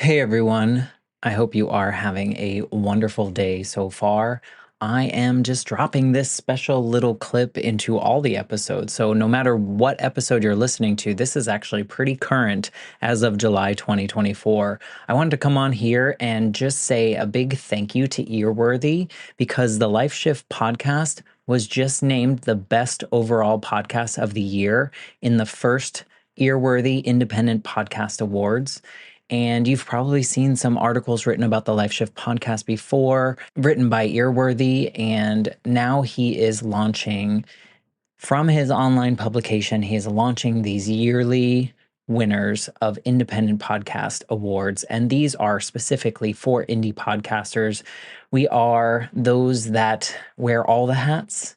Hey everyone, I hope you are having a wonderful day so far. I am just dropping this special little clip into all the episodes. So, no matter what episode you're listening to, this is actually pretty current as of July 2024. I wanted to come on here and just say a big thank you to Earworthy because the Life Shift podcast was just named the best overall podcast of the year in the first Earworthy Independent Podcast Awards. And you've probably seen some articles written about the Life Shift podcast before, written by Earworthy. And now he is launching from his online publication, he is launching these yearly winners of independent podcast awards. And these are specifically for indie podcasters. We are those that wear all the hats.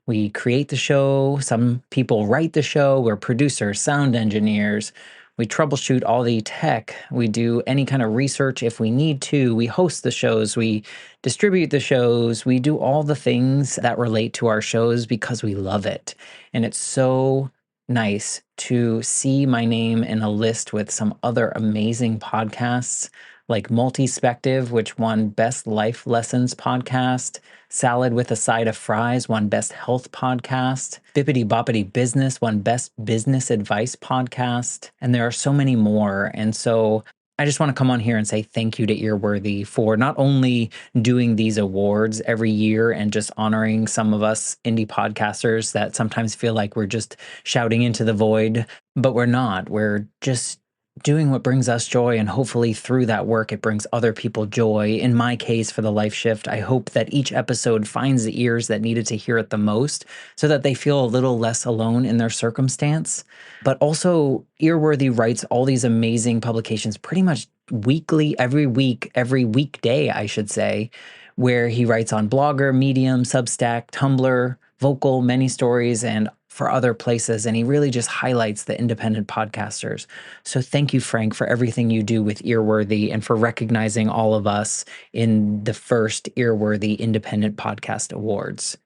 We create the show. Some people write the show. We're producers, sound engineers. We troubleshoot all the tech. We do any kind of research if we need to. We host the shows. We distribute the shows. We do all the things that relate to our shows because we love it. And it's so nice to see my name in a list with some other amazing podcasts like Multispective, which won Best Life Lessons Podcast. Salad with a Side of Fries won Best Health Podcast. Bippity Boppity Business won Best Business Advice Podcast. And there are so many more. And so I just want to come on here and say thank you to Earworthy for not only doing these awards every year and just honoring some of us indie podcasters that sometimes feel like we're just shouting into the void, but we're not. We're just doing what brings us joy, and hopefully through that work it brings other people joy. In my case, for the Life Shift, I hope that each episode finds the ears that needed to hear it the most so that they feel a little less alone in their circumstance. But also, Earworthy writes all these amazing publications pretty much weekly, every week, every weekday, I should say, where he writes on Blogger, Medium, Substack, Tumblr, Vocal, Many Stories, and for other places. And he really just highlights the independent podcasters. So thank you, Frank, for everything you do with Earworthy and for recognizing all of us in the first Earworthy Independent Podcast Awards.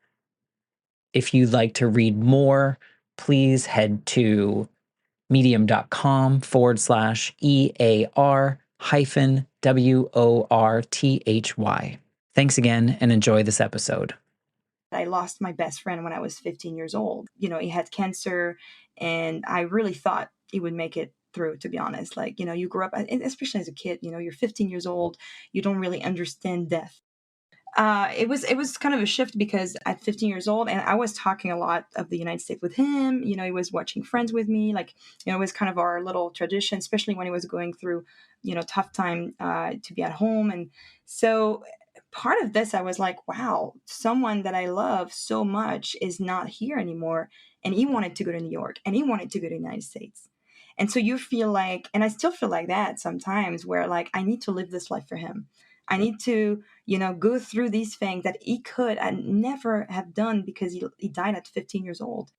If you'd like to read more, please head to medium.com/EAR hyphen WORTHY. Thanks again and enjoy this episode. I lost my best friend when I was 15 years old. He had cancer, and I really thought he would make it through, to be honest. Like, you grow up, and especially as a kid, you're 15 years old, you don't really understand death. It was kind of a shift because at 15 years old, and I was talking a lot of the United States with him. He was watching Friends with me. Like, it was kind of our little tradition, especially when he was going through, tough time to be at home. And so part of this, I was like, wow, someone that I love so much is not here anymore. And he wanted to go to New York, and he wanted to go to the United States. And so you feel like, and I still feel like that sometimes, where like, I need to live this life for him. I need to, go through these things that he could and never have done because he died at 15 years old.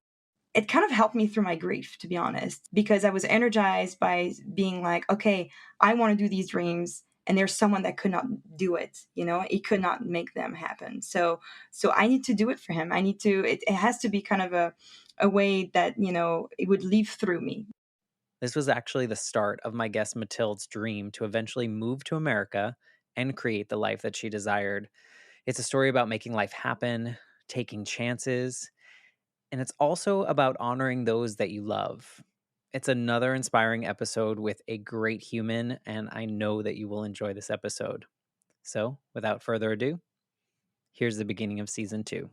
It kind of helped me through my grief, to be honest, because I was energized by being like, okay, I want to do these dreams. And there's someone that could not do it, he could not make them happen. So I need to do it for him. I need to, it has to be kind of a way that, it would leave through me. This was actually the start of my guest Mathilde's dream to eventually move to America and create the life that she desired. It's a story about making life happen, taking chances, and it's also about honoring those that you love. It's another inspiring episode with a great human, and I know that you will enjoy this episode. So, without further ado, here's the beginning of season 2.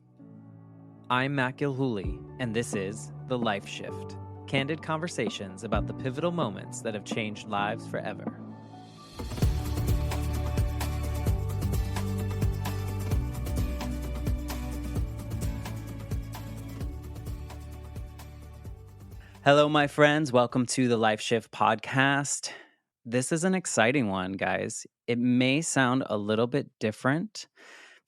I'm Matt Gilhooly, and this is The Life Shift. Candid conversations about the pivotal moments that have changed lives forever. Hello, my friends. Welcome to the Life Shift podcast. This is an exciting one, guys. It may sound a little bit different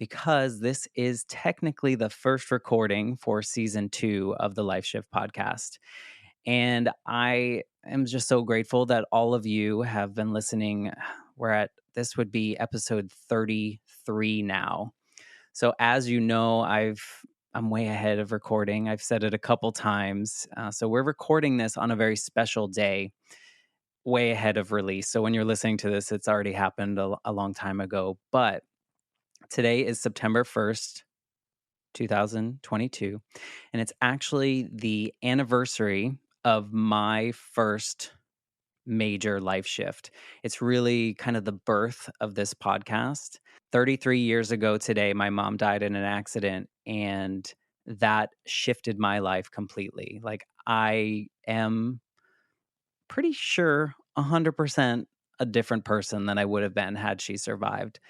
because this is technically the first recording for season 2 of the Life Shift podcast. And I am just so grateful that all of you have been listening. This would be episode 33 now. So as you know, I'm way ahead of recording. I've said it a couple times. So we're recording this on a very special day. way ahead of release. So when you're listening to this, it's already happened a long time ago. But today is September 1st, 2022, and it's actually the anniversary of my first major life shift. It's really kind of the birth of this podcast. 33 years ago today, my mom died in an accident, and that shifted my life completely. Like, I am pretty sure 100% a different person than I would have been had she survived.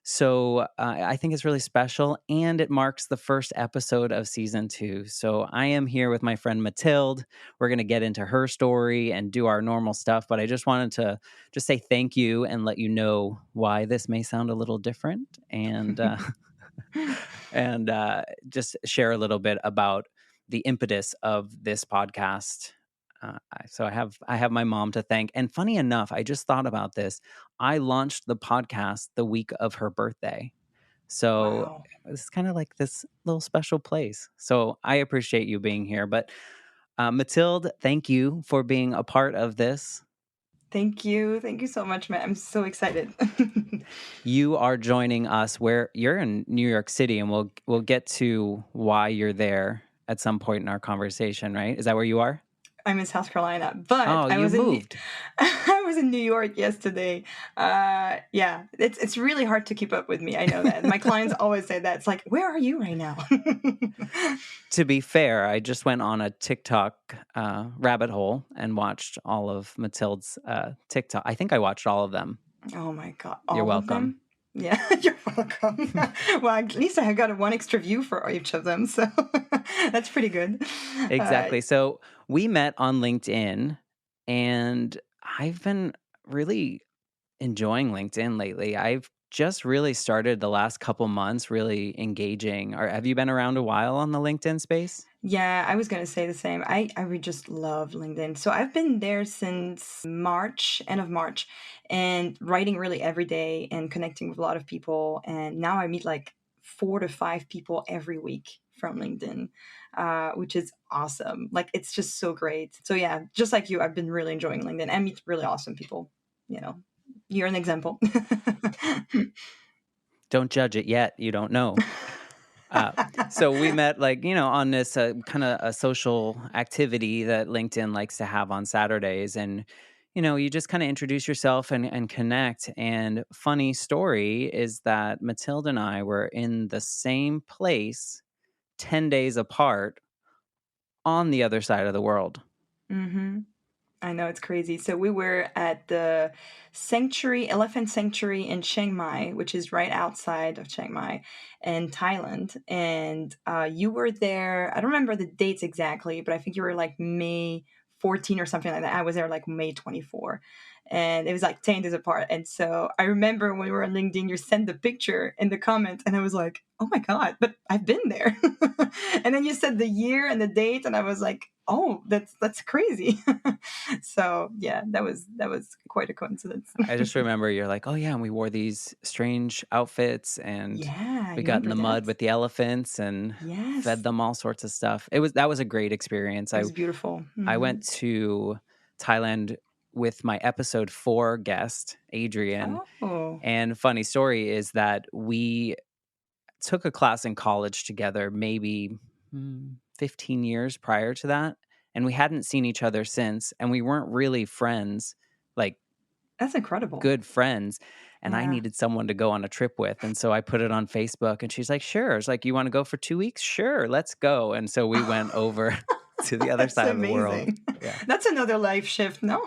So I think it's really special, and it marks the first episode of season 2. So I am here with my friend Mathilde. We're going to get into her story and do our normal stuff, but I just wanted to just say thank you and let you know why this may sound a little different, and just share a little bit about the impetus of this podcast. So I have my mom to thank. And funny enough, I just thought about this. I launched the podcast the week of her birthday. So Wow. it's kind of like this little special place. So I appreciate you being here. But Mathilde, thank you for being a part of this. Thank you. Thank you so much, man. I'm so excited. You are joining us where you're in New York City, and we'll get to why you're there at some point in our conversation, right? Is that where you are? I'm in South Carolina, but Oh, I you was in moved. I was in New York yesterday. Yeah, it's really hard to keep up with me. I know that. My clients always say that. It's like, where are you right now? To be fair, I just went on a TikTok rabbit hole and watched all of Mathilde's TikTok. I think I watched all of them. Oh my God, You're all of welcome. them? Yeah, you're welcome. Well, at least I got one extra view for each of them, so that's pretty good. Uh, Exactly. So we met on LinkedIn, and I've been really enjoying LinkedIn lately. I've just really started the last couple months really engaging. Or have you been around a while on the LinkedIn space? Yeah, I was gonna say the same. I really just love LinkedIn. So I've been there since March, end of March, and writing really every day and connecting with a lot of people. And now I meet like 4 to 5 people every week from LinkedIn, which is awesome. Like it's just so great. So yeah, just like you, I've been really enjoying LinkedIn and meet really awesome people. You know, you're an example. Don't judge it yet. You don't know. Uh, so we met on this kind of a social activity that LinkedIn likes to have on Saturdays. And, you just kind of introduce yourself and connect. And funny story is that Mathilde and I were in the same place 10 days apart on the other side of the world. hmm I know it's crazy. So we were at the elephant sanctuary in Chiang Mai, which is right outside of Chiang Mai in Thailand. And you were there. I don't remember the dates exactly, but I think you were like May 14 or something like that. I was there like May 24. And it was like 10 days apart. And so I remember when we were on LinkedIn, you sent the picture in the comments, and I was like, oh my God, but I've been there. And then you said the year and the date, and I was like, oh, that's crazy. So yeah, that was quite a coincidence. I just remember you're like, oh, yeah, and we wore these strange outfits and Yeah, we you got in remember the mud that? with the elephants and fed Yes, them all sorts of stuff. That was a great experience. it was beautiful. I went to Thailand with my episode 4 guest, Adrian. Oh, And funny story is that we took a class in college together, maybe 15 years prior to that. And we hadn't seen each other since. And we weren't really friends, like that's incredible. good friends. And I Yeah. needed someone to go on a trip with. And so I put it on Facebook, and she's like, sure. It's like, you want to go for 2 weeks? Sure, let's go. And so we went over to the other That's side of the world. amazing. Yeah. That's another life shift, no?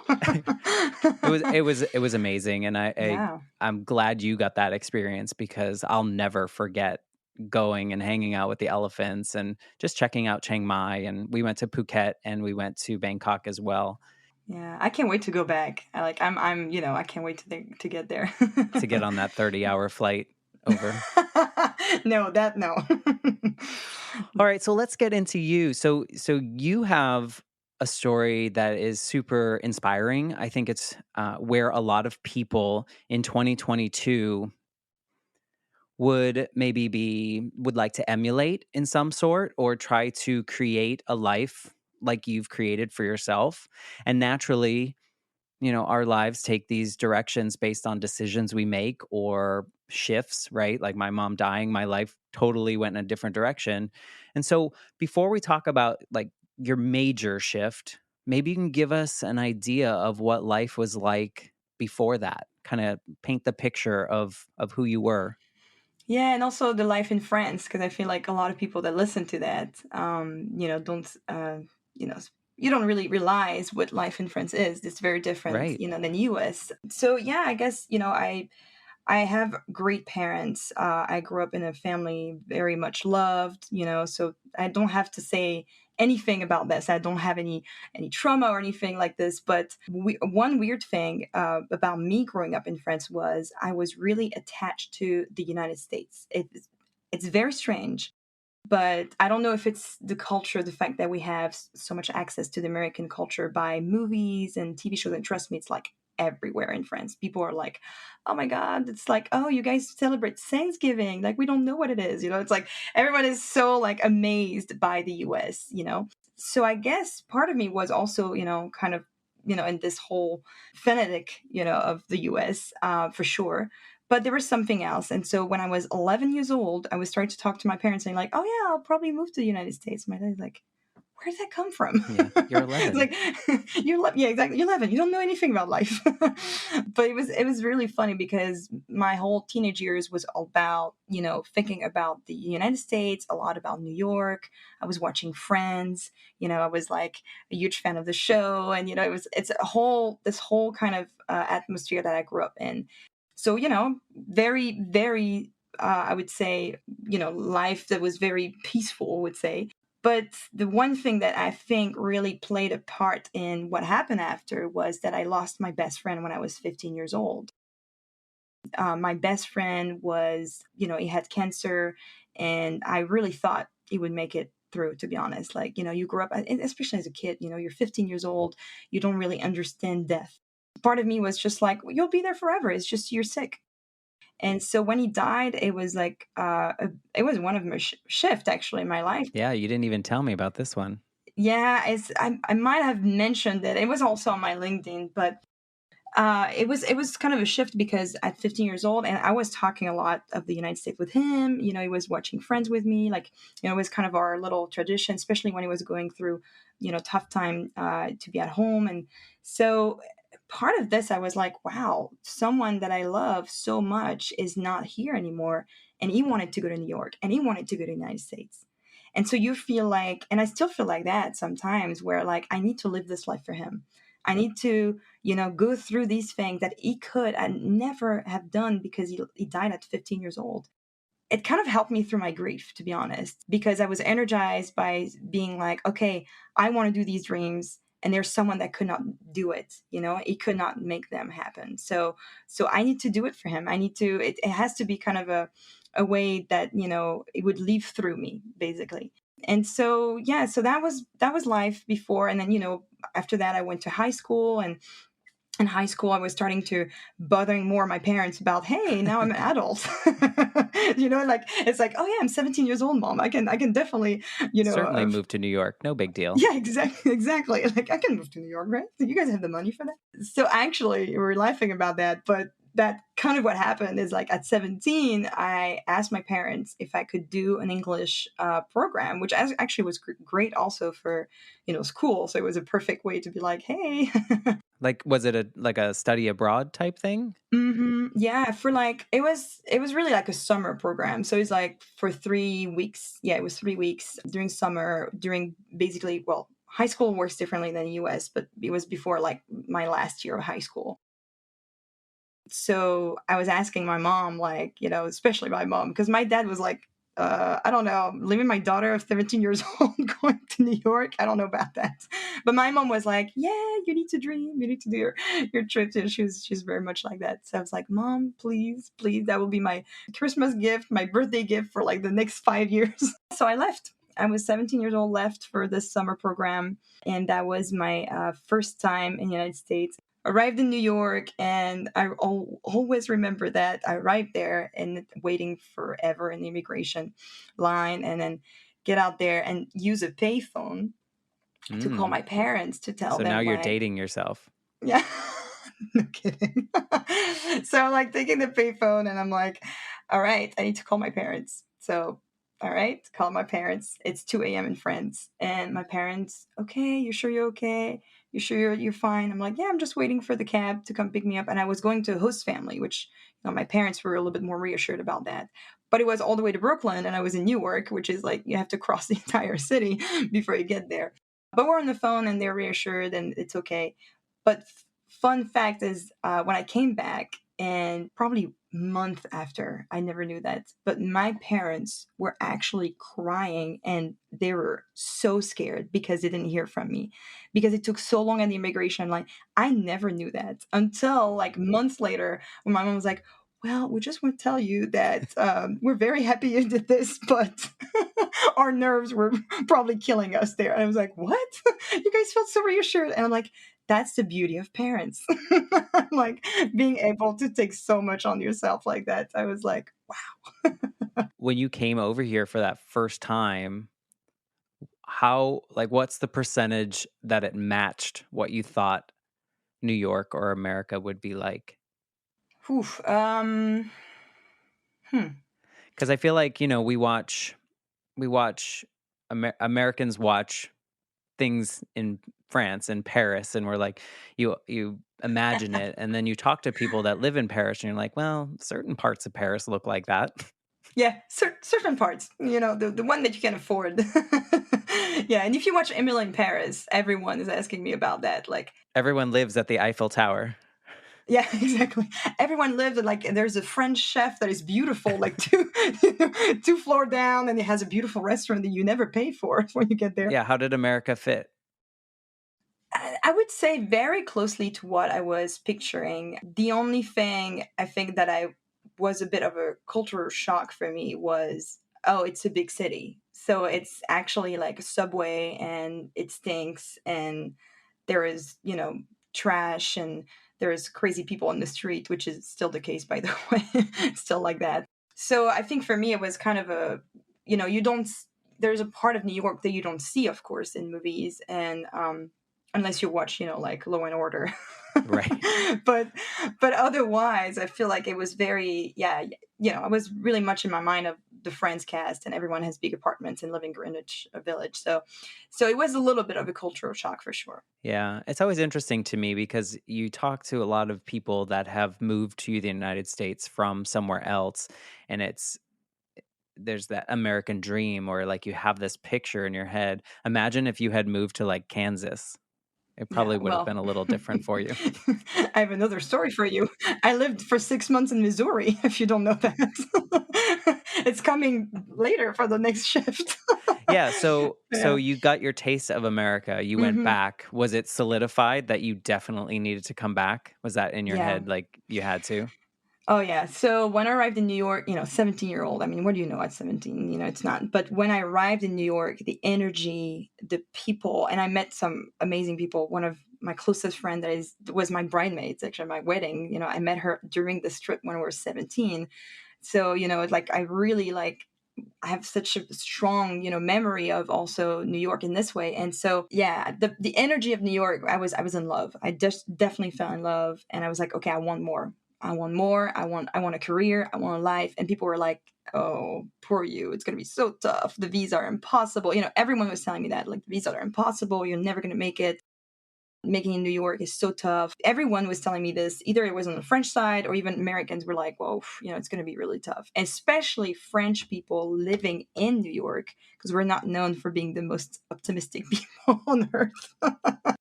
It was amazing, and Yeah. I'm glad you got that experience because I'll never forget going and hanging out with the elephants and just checking out Chiang Mai. And we went to Phuket and we went to Bangkok as well Yeah, I can't wait to go back. I can't wait to get there. to get on that 30-hour flight over. No, that no. All right, so let's get into you. So you have a story that is super inspiring. I think it's where a lot of people in 2022 would like to emulate in some sort or try to create a life like you've created for yourself. And naturally, our lives take these directions based on decisions we make or shifts, right? Like my mom dying, my life totally went in a different direction. And so before we talk about like your major shift, maybe you can give us an idea of what life was like before that. Kind of paint the picture of who you were. Yeah, and also the life in France, because I feel like a lot of people that listen to that, don't, you know, you don't really realize what life in France is. It's very different, Right. than US. So yeah, I guess I have great parents. I grew up in a family very much loved, so I don't have to say anything about this. I don't have any trauma or anything like this. But one weird thing about me growing up in France was I was really attached to the United States. It's very strange, but I don't know if it's the culture, the fact that we have so much access to the American culture by movies and TV shows. And trust me, it's like everywhere in France. People are like, oh my God, it's like, oh, you guys celebrate Thanksgiving. Like, we don't know what it is. It's like everyone is so like amazed by the US. So I guess part of me was also, kind of, in this whole fanatic, of the US for sure. But there was something else. And so when I was 11 years old, I was starting to talk to my parents saying like, oh yeah, I'll probably move to the United States. My dad's like, where did that come from? Yeah, you're It's 11. like yeah, exactly. You're 11. You don't know anything about life. But it was really funny because my whole teenage years was about thinking about the United States, a lot about New York. I was watching Friends. I was like a huge fan of the show, and it's a whole this whole kind of atmosphere that I grew up in. So very very. I would say, life that was very peaceful, I would say. But the one thing that I think really played a part in what happened after was that I lost my best friend when I was 15 years old. My best friend he had cancer, and I really thought he would make it through, to be honest. Like, you grow up, and especially as a kid, you're 15 years old, you don't really understand death. Part of me was just like, well, you'll be there forever. It's just you're sick. And so when he died, it was like, it was one of my shift actually in my life. Yeah, you didn't even tell me about this one. Yeah, I might have mentioned it. It was also on my LinkedIn, but it was kind of a shift because at 15 years old, and I was talking a lot of the United States with him. He was watching Friends with me, like it was kind of our little tradition, especially when he was going through tough time to be at home. And so part of this, I was like, wow, someone that I love so much is not here anymore, and he wanted to go to New York, and he wanted to go to the United States. And so you feel like, and I still feel like that sometimes, where like I need to live this life for him. I need to go through these things that he could and never have done because he died at 15 years old. It kind of helped me through my grief, to be honest, because I was energized by being like, okay, I want to do these dreams. And there's someone that could not do it, he could not make them happen. So I need to do it for him. I need to, it has to be kind of a way that, it would leave through me, basically. And so, yeah, so that was life before. And then, after that, I went to high school, and in high school, I was starting to bothering more my parents about, hey, now I'm an adult. Like it's like, oh yeah, I'm 17 years old, mom. I can definitely, Certainly moved to New York. No big deal. yeah, exactly. Like I can move to New York, right? So you guys have the money for that. So actually, we're laughing about that, but that kind of what happened is like at 17, I asked my parents if I could do an English program, which actually was great also for school. So it was a perfect way to be like, hey. Like, was it a study abroad type thing? Yeah, for like it was really like a summer program. So it's like for 3 weeks. Yeah, it was 3 weeks during summer, during basically, well, high school works differently than US, but it was before like my last year of high school. So I was asking my mom, like, especially my mom, because my dad was like, I don't know, leaving my daughter of 17 years old going to New York. I don't know about that. But my mom was like, yeah, you need to dream. You need to do your trips. And she's very much like that. So I was like, Mom, please, please, that will be my Christmas gift, my birthday gift for like the next 5 years. So I left. I was 17 years old, left for this summer program. And that was my first time in the United States. Arrived in New York, and I always remember that I arrived there and waiting forever in the immigration line, and then get out there and use a payphone to call Mm. my parents to tell So now them you're like, dating yourself. yeah. No kidding. So I'm like taking the payphone and I'm like, all right, I need to call my parents. So, all right, call my parents. It's 2 a.m. in France. And my parents, okay, you sure you're okay? You sure you're fine? I'm like, yeah, I'm just waiting for the cab to come pick me up. And I was going to a host family, which, my parents were a little bit more reassured about that. But it was all the way to Brooklyn and I was in Newark, which is like you have to cross the entire city before you get there. But we're on the phone and they're reassured and it's okay. But fun fact is, when I came back, and probably month after, I never knew that, but my parents were actually crying and they were so scared because they didn't hear from me because it took so long on the immigration line. I never knew that until like months later when my mom was like, well, we just want to tell you that we're very happy you did this, but our nerves were probably killing us there. And I was like, what? You guys felt so reassured. And I'm like, that's the beauty of parents. Like being able to take so much on yourself like that. I was like, wow. When you came over here for that first time, how, like, what's the percentage that it matched what you thought New York or America would be like? Oof, hmm. Because I feel like, we watch Americans watch things in France and Paris, and we're like, you imagine it, and then you talk to people that live in Paris, and you're like, well, certain parts of Paris look like that. Yeah, certain parts, the one that you can afford. Yeah, and if you watch Emily in Paris, everyone is asking me about that. Like, Everyone lives at the Eiffel Tower. yeah, exactly. Everyone lives at, like, there's a French chef that is beautiful, like two floor down, and it has a beautiful restaurant that you never pay for when you get there. Yeah, how did America fit? I would say very closely to what I was picturing. The only thing I think that I was a bit of a cultural shock for me was, oh, it's a big city. So it's actually like a subway and it stinks and there is, trash and there's crazy people on the street, which is still the case, by the way, still like that. So I think for me, it was kind of a, you don't, there's a part of New York that you don't see, of course, in movies. And, unless you watch, like Law and Order. Right. but but otherwise, I feel like it was very, yeah, I was really much in my mind of the Friends cast, and everyone has big apartments and live in Greenwich Village. So it was a little bit of a cultural shock for sure. Yeah, it's always interesting to me because you talk to a lot of people that have moved to the United States from somewhere else, and there's that American dream, or like you have this picture in your head. Imagine if you had moved to like Kansas. It Yeah, probably would have well, been a little different for you. I have another story for you. I lived for 6 months in Missouri, if you don't know that. It's coming later for the next shift. Yeah, so Yeah. you got your taste of America. You went Hmm. back. Was it solidified that you definitely needed to come back? Was that in your Yeah. head like you had to? Oh yeah. So when I arrived in New York, 17-year-old, I mean, what do you know at 17? It's not. But when I arrived in New York, the energy, the people, and I met some amazing people. One of my closest friend was my bridesmaids actually at my wedding. I met her during this trip when we were 17. So, it's like I really like I have such a strong, memory of also New York in this way. And so, yeah, the energy of New York, I was in love. I just definitely fell in love, and I was like, okay, I want more. I want more. I want a career. I want a life. And people were like, oh, poor you. It's gonna be so tough. The visas are impossible. Everyone was telling me that, like, the visas are impossible. You're never gonna make it. Making in New York is so tough. Everyone was telling me this. Either it was on the French side or even Americans were like, well, it's going to be really tough. Especially French people living in New York, because we're not known for being the most optimistic people on earth.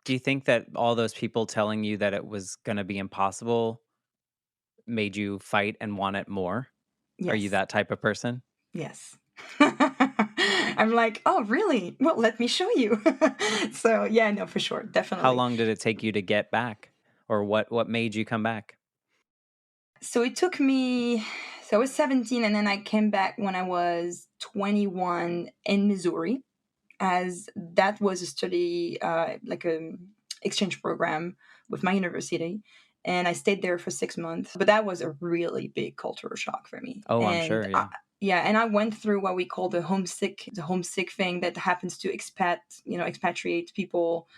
Do you think that all those people telling you that it was going to be impossible made you fight and want it more? Are you Yes. that type of person? Yes. I'm like, oh, really? Well, let me show you. So, yeah, no, for sure. How Definitely. long did it take you to get back? Or what made you come back? So it took me, so I was 17, and then I came back when I was 21 in Missouri, as that was a study, like a exchange program with my university. And I stayed there for 6 months, but that was a really big cultural shock for me. Oh, I'm And sure, yeah. yeah, and I went through what we call the homesick thing that happens to expatriate people,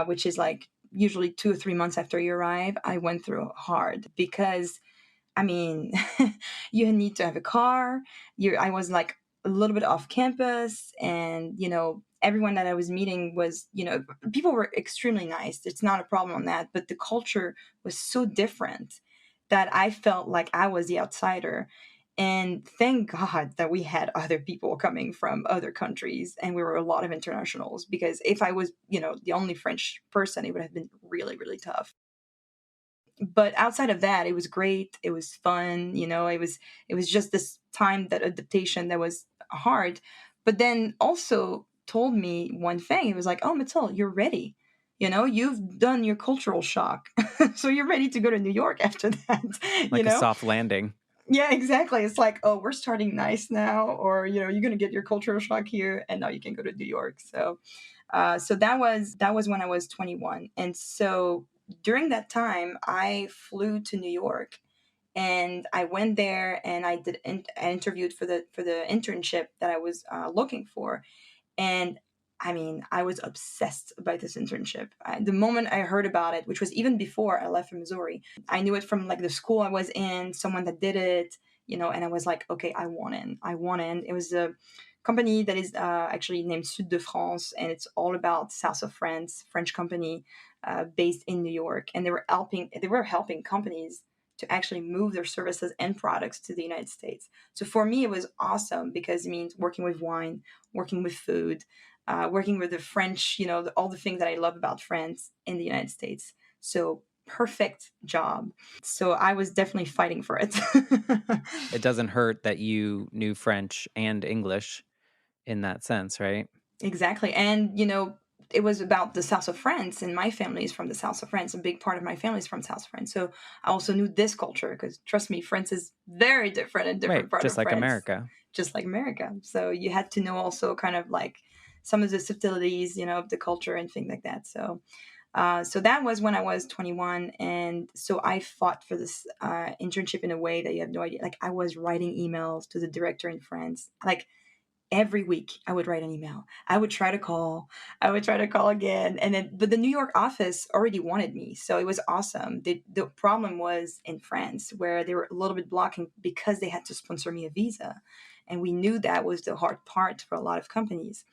which is like usually 2 or 3 months after you arrive, I went through hard because I mean, you need to have a car. I was like a little bit off campus, and everyone that I was meeting was, people were extremely nice. It's not a problem on that, but the culture was so different that I felt like I was the outsider. And thank God that we had other people coming from other countries, and we were a lot of internationals. Because if I was, the only French person, it would have been really, really tough. But outside of that, it was great. It was fun. It was just this time, that adaptation, that was hard. But then also told me one thing. It was like, oh, Mathilde, you're ready. You've done your cultural shock. So you're ready to go to New York after that. Like a soft landing. Yeah, exactly. It's like, oh, we're starting nice now, or you're going to get your cultural shock here, and now you can go to New York. So that was when I was 21, and so during that time, I flew to New York, and I went there, and I interviewed for the internship that I was looking for, and I mean, I was obsessed by this internship. The moment I heard about it, which was even before I left from Missouri, I knew it from like the school I was in, someone that did it, and I was like, okay, I want in. I want in. It was a company that is actually named Sud de France, and it's all about south of France, French company based in New York, and they were helping companies to actually move their services and products to the United States. So for me, it was awesome because it means working with wine, working with food, working with the French, all the things that I love about France in the United States. So perfect job. So I was definitely fighting for it. It doesn't hurt that you knew French and English in that sense, right? Exactly. And, it was about the south of France, and my family is from the south of France. A big part of my family is from south of France. So I also knew this culture because, trust me, France is very different in different Right, part just of like France, America. just like America. So you had to know also kind of like some of the subtleties, of the culture and things like that. So that was when I was 21. And so I fought for this internship in a way that you have no idea. Like, I was writing emails to the director in France. Like, every week I would write an email. I would try to call. I would try to call again. But the New York office already wanted me. So it was awesome. The problem was in France, where they were a little bit blocking because they had to sponsor me a visa. And we knew that was the hard part for a lot of companies.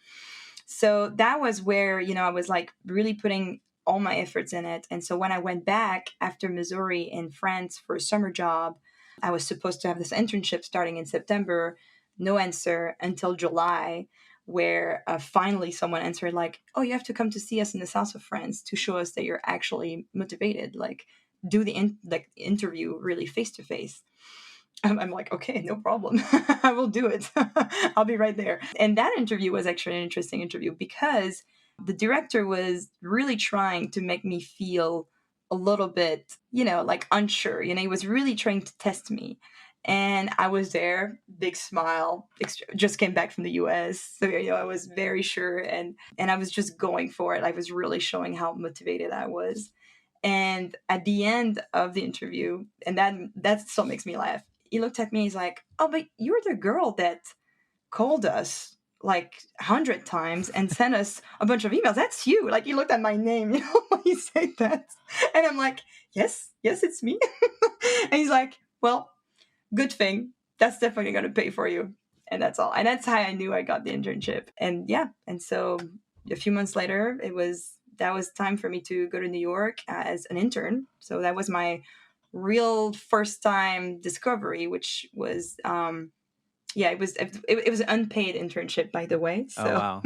So that was where, I was like really putting all my efforts in it. And so when I went back after Missouri in France for a summer job, I was supposed to have this internship starting in September. No answer until July, where finally someone answered, like, oh, you have to come to see us in the south of France to show us that you're actually motivated. Like, do the interview really face to face. I'm like, okay, no problem. I will do it. I'll be right there. And that interview was actually an interesting interview because the director was really trying to make me feel a little bit, like unsure. He was really trying to test me. And I was there, big smile, just came back from the US. So, I was very sure, and I was just going for it. I was really showing how motivated I was. And at the end of the interview, and that still makes me laugh, he looked at me. He's like, "Oh, but you're the girl that called us like 100 times and sent us a bunch of emails. That's you." Like, he looked at my name, when he said that, and I'm like, "Yes, yes, it's me." And he's like, "Well, good thing. That's definitely going to pay for you." And that's all. And that's how I knew I got the internship. And yeah, and so a few months later, that was time for me to go to New York as an intern. So that was my real first time discovery, which was yeah, it was an unpaid internship, by the way. Oh, So wow.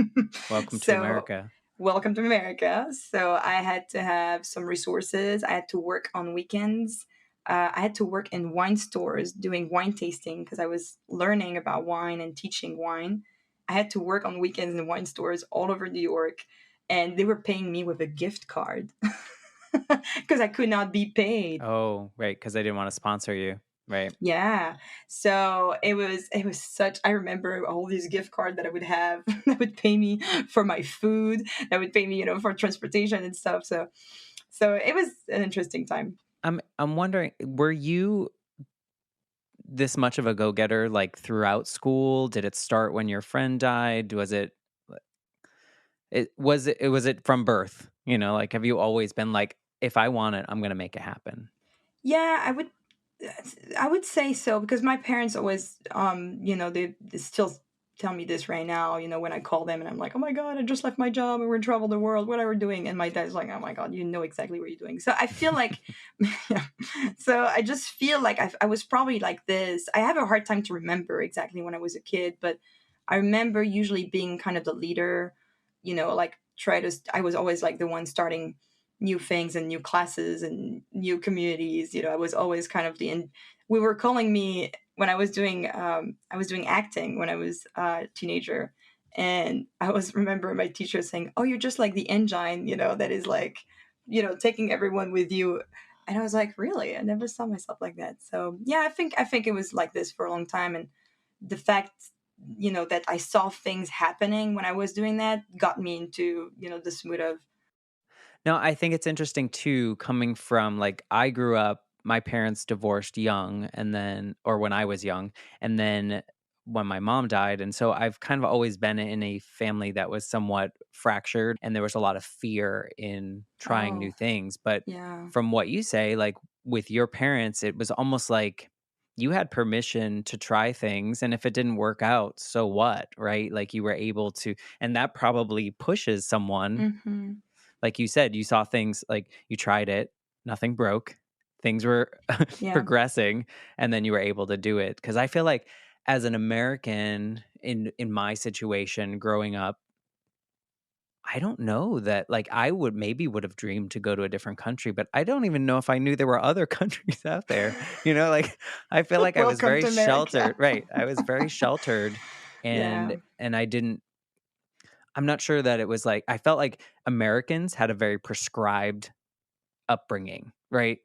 Welcome to so America. welcome to America. So I had to have some resources. I had to work on weekends. I had to work in wine stores doing wine tasting because I was learning about wine and teaching wine. I had to work on weekends in wine stores all over New York, and they were paying me with a gift card because I could not be paid. Oh, right, because they didn't want to sponsor you. Right. Yeah. So it was such, I remember all these gift cards that I would have that would pay me for my food, that would pay me, for transportation and stuff. So it was an interesting time. I'm wondering, were you this much of a go-getter like throughout school? Did it start when your friend died? Was it from birth? Like, have you always been like, if I want it, I'm gonna make it happen? Yeah, I would say so because my parents always, they still tell me this right now, when I call them and I'm like, oh my God, I just left my job and we're travel the world. What are we doing? And my dad's like, oh my God, you know exactly what you're doing. So I feel like, yeah. So I just feel like I was probably like this. I have a hard time to remember exactly when I was a kid, but I remember usually being kind of the leader, like I was always like the one starting new things and new classes and new communities. I was always kind of and we were calling me when I was doing acting when I was a teenager. And I was remember my teacher saying, oh, you're just like the engine, that is like, taking everyone with you. And I was like, really? I never saw myself like that. So yeah, I think it was like this for a long time. And the fact, that I saw things happening when I was doing that got me into, this mood of, No, I think it's interesting too, coming from like I grew up, my parents divorced young and then, or when I was young, and then when my mom died. And so I've kind of always been in a family that was somewhat fractured and there was a lot of fear in trying new oh, things. But yeah. from what you say, like with your parents, it was almost like you had permission to try things. And if it didn't work out, so what? Right. Like you were able to, and that probably pushes someone Mhm. like you said, you saw things like you tried it, nothing broke, things were Yeah. progressing, and then you were able to do it. Because I feel like as an American in my situation growing up, I don't know that like I would have dreamed to go to a different country, but I don't even know if I knew there were other countries out there. Like I feel like I was Welcome very to sheltered. America. Right. I was very sheltered Yeah. and I'm not sure that it was like I felt like Americans had a very prescribed upbringing, right?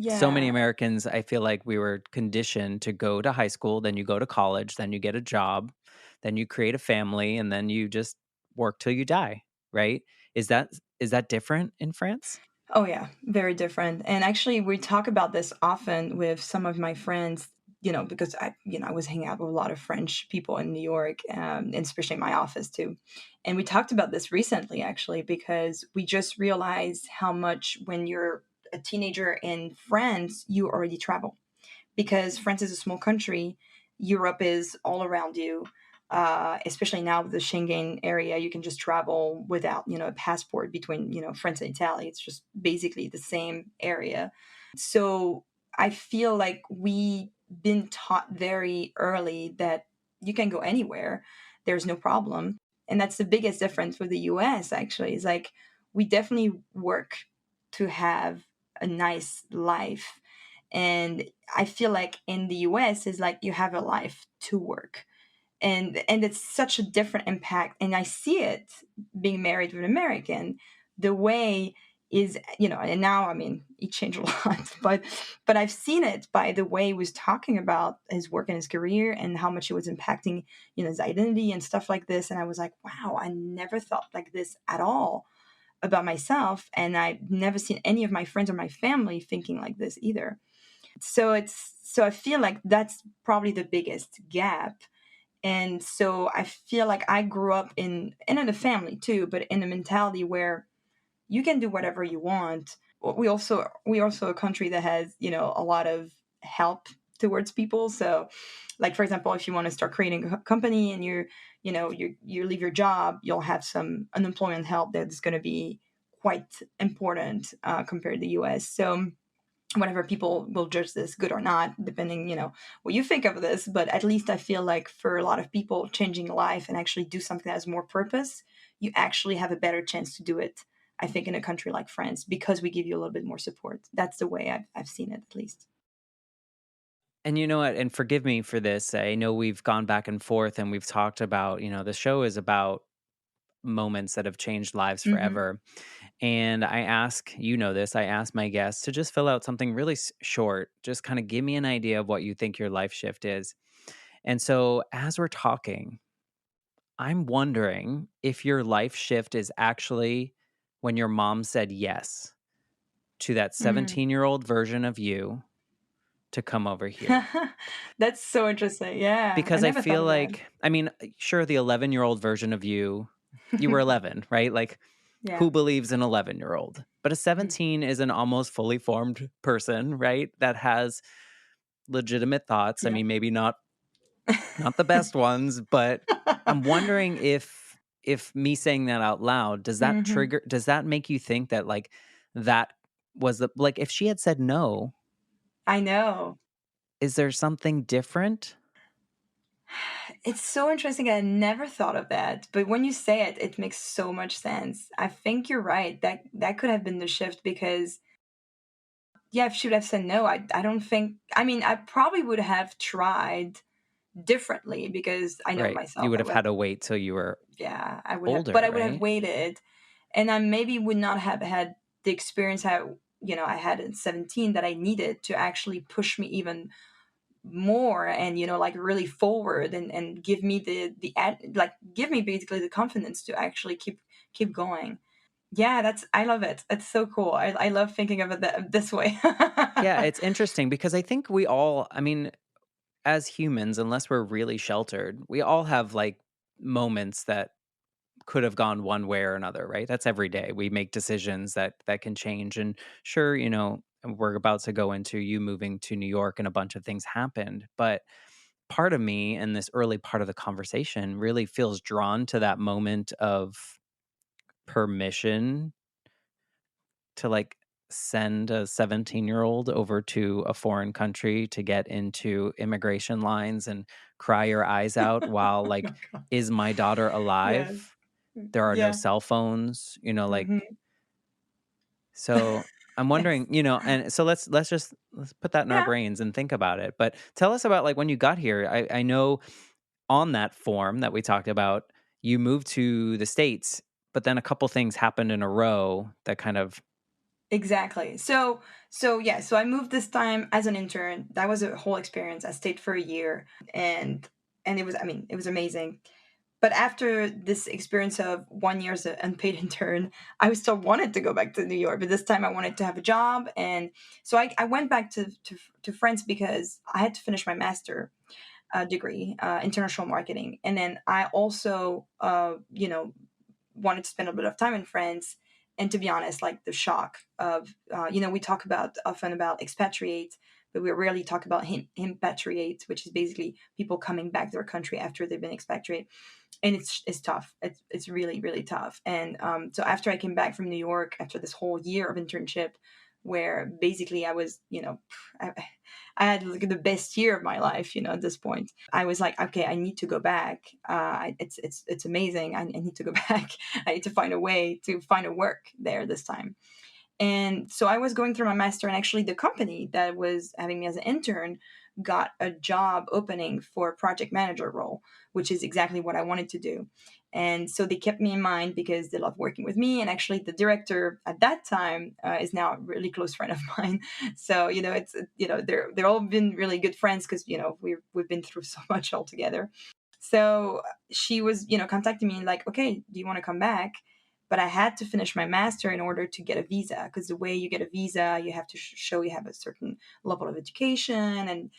So many Yeah. Americans, I feel like we were conditioned to go to high school, then you go to college, then you get a job, then you create a family, and then you just work till you die, right? Is that different in France? Oh, yeah, very different. And actually, we talk about this often with some of my friends, because I was hanging out with a lot of French people in New York, and especially in my office too. And we talked about this recently, actually, because we just realized how much when you're a teenager in France, you already travel because France is a small country. Europe is all around you. Especially now with the Schengen area, you can just travel without, a passport between, France and Italy. It's just basically the same area. So I feel like we been taught very early that you can go anywhere. There's no problem. And that's the biggest difference with the US actually, is like we definitely work to have a nice life. And I feel like in the US is like you have a life to work. And it's such a different impact. And I see it being married with an American. The way is, and now I mean he changed a lot, but I've seen it by the way he was talking about his work and his career and how much it was impacting, his identity and stuff like this. And I was like, wow, I never thought like this at all about myself. And I've never seen any of my friends or my family thinking like this either. So I feel like that's probably the biggest gap. And so I feel like I grew up in a family too, but in a mentality where you can do whatever you want. We also a country that has, a lot of help towards people. So like for example, if you want to start creating a company and you leave your job, you'll have some unemployment help that's going to be quite important compared to the US. So whatever, people will judge this good or not depending, what you think of this, but at least I feel like for a lot of people changing life and actually do something that has more purpose, you actually have a better chance to do it, I think, in a country like France, because we give you a little bit more support. That's the way I've seen it, at least. And you know what? And forgive me for this. I know we've gone back and forth and we've talked about, the show is about moments that have changed lives Hmm. forever. And I ask, this, I ask my guests to just fill out something really short, just kind of give me an idea of what you think your life shift is. And so as we're talking, I'm wondering if your life shift is actually when your mom said yes to that Mm. 17-year-old version of you to come over here. That's so interesting. Yeah, I Because I never thought feel of that. like, I mean, sure, the 11-year-old version of you, you were 11, right? Like, Yeah. who believes an 11-year-old. But a Mhm. 17 is an almost fully formed person, right? That has legitimate thoughts. I Yeah. mean, maybe not the best ones, but I'm wondering if me saying that out loud, Mhm. does that make you think that like that was the like if she had said no, I know. is there something different? It's so interesting. I never thought of that, but when you say it, it makes so much sense. I think you're right. That could have been the shift because yeah, if she would have said no, I don't think. I mean, I probably would have tried differently because I know Right. You myself. would I have would had have, to wait till you were yeah, I would have, but older, I would have right? waited, and I maybe would not have had the experience I had at 17 that I needed to actually push me even more and like really forward and give me like give me basically the confidence to actually keep going. Yeah, that's I love it. It's so cool. I love thinking of it this way. Yeah, it's interesting because I think we all, I mean, as humans, unless we're really sheltered, we all have like moments that could have gone one way or another, right? That's every day. We make decisions that can change. And sure, we're about to go into you moving to New York and a bunch of things happened. But part of me in this early part of the conversation really feels drawn to that moment of permission to like send a 17-year-old over to a foreign country to get into immigration lines and cry your eyes out while Oh like, my god. is my daughter Yeah. alive? There are no Yeah. cell phones, like Hmm. so I'm Yes. wondering, and so let's put that in our Yeah. brains and think about it. But tell us about like when you got here. I know on that form that we talked about, you moved to the States, but then a couple things happened in a row that kind of Exactly. So I moved this time as an intern. That was a whole experience. I stayed for a year, and it was, I mean, it was amazing. But after this experience of 1 year as an unpaid intern, I still wanted to go back to New York. But this time I wanted to have a job. And so I went back to France because I had to finish my master degree, international marketing. And then I also, wanted to spend a bit of time in France. And to be honest, like the shock of, we talk about often about expatriate, but we rarely talk about impatriate, which is basically people coming back to their country after they've been expatriate. And it's tough. It's really, really tough. And so after I came back from New York, after this whole year of internship, where basically I was, I, I had like the best year of my life, at this point. I was like, okay, I need to go back. It's amazing. I need to go back. I need to find a way to find a work there this time. And so I was going through my master, and actually, the company that was having me as an intern got a job opening for a project manager role, which is exactly what I wanted to do. And so they kept me in mind because they love working with me. And actually, the director at that time is now a really close friend of mine. So it's they're all been really good friends because we've been through so much all together. So she was contacting me like, okay, do you want to come back? But I had to finish my master in order to get a visa, because the way you get a visa, you have to show you have a certain level of education. And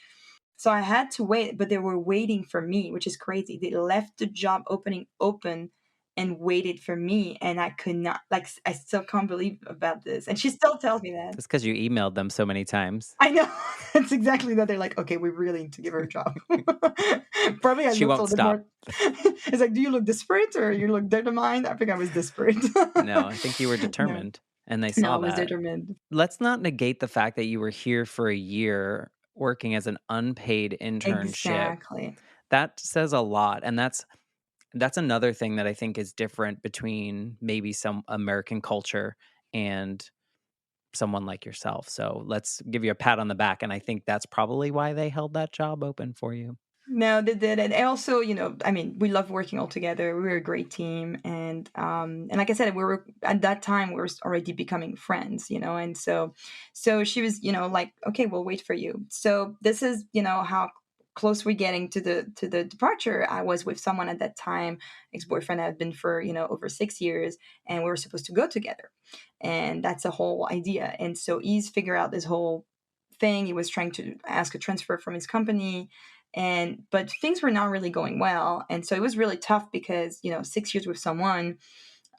so I had to wait, but they were waiting for me, which is crazy. They left the job opening open and waited for me, and I could not, like, I still can't believe about this. And she still tells me that. that's because you emailed them so many times. I know. It's exactly that. They're like, okay, we really need to give her a job. Probably I She looked a won't little bit more. stop. It's like, do you look desperate or you look determined? I think I was desperate. No, I think you were No, determined, and they no, I saw was that. determined. Let's not negate the fact that you were here for a year working as an unpaid internship. Exactly. That says a lot, and that's another thing that I think is different between maybe some American culture and someone like yourself. So let's give you a pat on the back, and I think that's probably why they held that job open for you. No, they did, and also, I mean, we love working all together. We were a great team, and like I said, we were at that time we were already becoming friends, and so she was, like, okay, we'll wait for you. So this is, how close we're getting to the departure. I was with someone at that time, ex-boyfriend. I had been for over 6 years, and we were supposed to go together, and that's the whole idea. And so he's figured out this whole thing. He was trying to ask a transfer from his company, and but things were not really going well. And so it was really tough because 6 years with someone,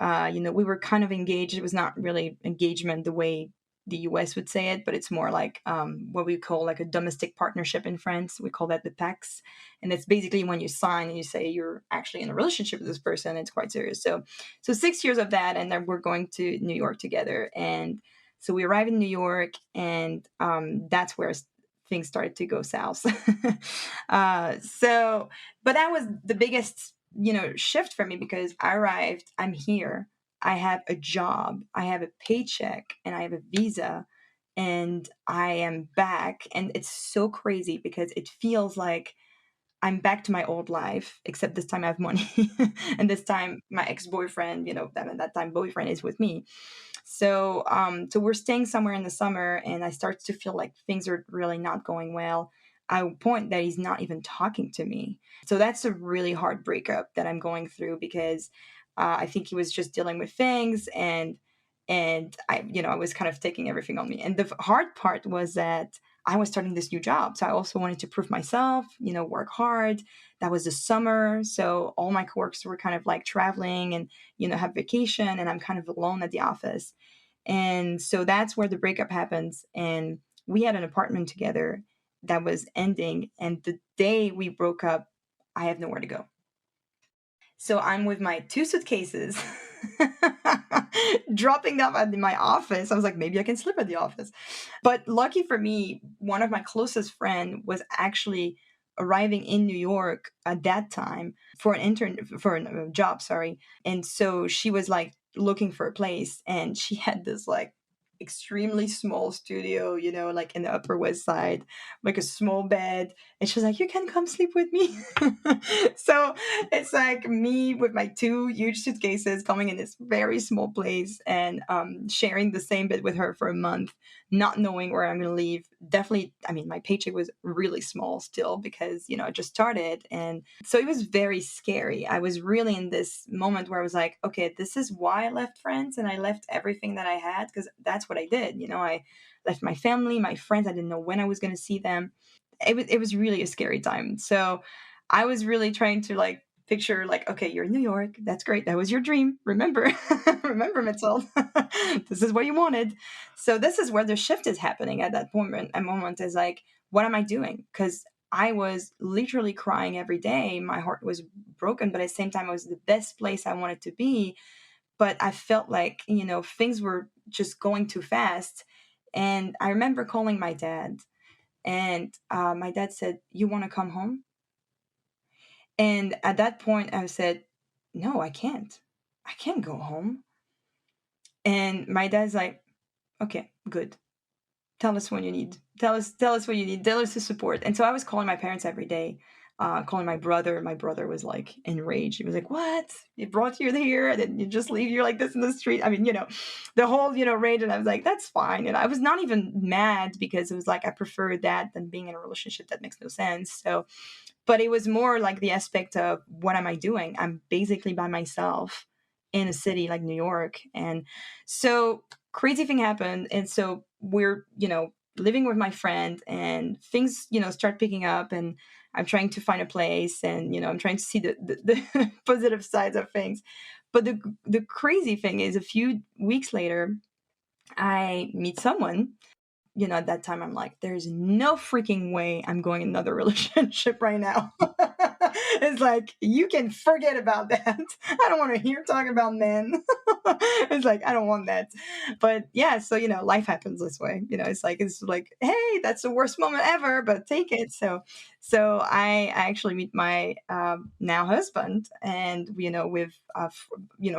We were kind of engaged. It was not really engagement the way the US would say it, but it's more like what we call like a domestic partnership in France. We call that the PAX. And it's basically when you sign and you say you're actually in a relationship with this person, it's quite serious. So 6 years of that, and then we're going to New York together. And so we arrive in New York, and that's where things started to go south. But that was the biggest, shift for me, because I arrived, I'm here, I have a job, I have a paycheck, and I have a visa, and I am back. And it's so crazy because it feels like I'm back to my old life, except this time I have money. And this time my ex-boyfriend, that time boyfriend, is with me. So we're staying somewhere in the summer, and I start to feel like things are really not going well. I point that he's not even talking to me. So that's a really hard breakup that I'm going through, because I think he was just dealing with things, and I was kind of taking everything on me. And the hard part was that I was starting this new job, so I also wanted to prove myself, work hard. That was the summer, so all my coworkers were kind of like traveling and have vacation, and I'm kind of alone at the office. And so that's where the breakup happens. And we had an apartment together that was ending. And the day we broke up, I have nowhere to go. So I'm with my two suitcases, dropping them at my office. I was like, maybe I can sleep at the office. But lucky for me, one of my closest friend was actually arriving in New York at that time for a job, sorry. And so she was like looking for a place, and she had this like extremely small studio, like in the Upper West Side, like a small bed. And she was like, you can come sleep with me. So it's like me with my two huge suitcases coming in this very small place, and sharing the same bed with her for a month, not knowing where I'm going to leave. Definitely, I mean, my paycheck was really small still, because, I just started. And so it was very scary. I was really in this moment where I was like, okay, this is why I left France, and I left everything that I had, because that's what I did. I left my family, my friends. I didn't know when I was going to see them. It was really a scary time. So I was really trying to like picture, like, okay, you're in New York. That's great. That was your dream. Remember, remember, Mathilde. This is what you wanted. So this is where the shift is happening at that moment. A moment is like, what am I doing? Because I was literally crying every day. My heart was broken, but at the same time, it was the best place I wanted to be. But I felt like, things were just going too fast. And I remember calling my dad, and my dad said, "You want to come home?" And at that point, I said, "No, I can't. I can't go home." And my dad's like, "Okay, good. Tell us when you need. Tell us what you need. Tell us the support." And so I was calling my parents every day, calling my brother. My brother was like enraged. He was like, "What? You brought you here, and then you just leave you like this in the street?" I mean, the whole rage. And I was like, "That's fine." And I was not even mad, because it was like I prefer that than being in a relationship that makes no sense. So, but it was more like the aspect of, what am I doing? I'm basically by myself in a city like New York. And so crazy thing happened. And so we're, living with my friend, and things, start picking up, and I'm trying to find a place, and, I'm trying to see the positive sides of things. But the crazy thing is, a few weeks later, I meet someone. At that time, I'm like, there's no freaking way I'm going in another relationship right now. It's like, you can forget about that. I don't want to hear talking about men. It's like, I don't want that. But yeah, so, life happens this way. It's like, hey, that's the worst moment ever, but take it. So I actually meet my now husband, and, with,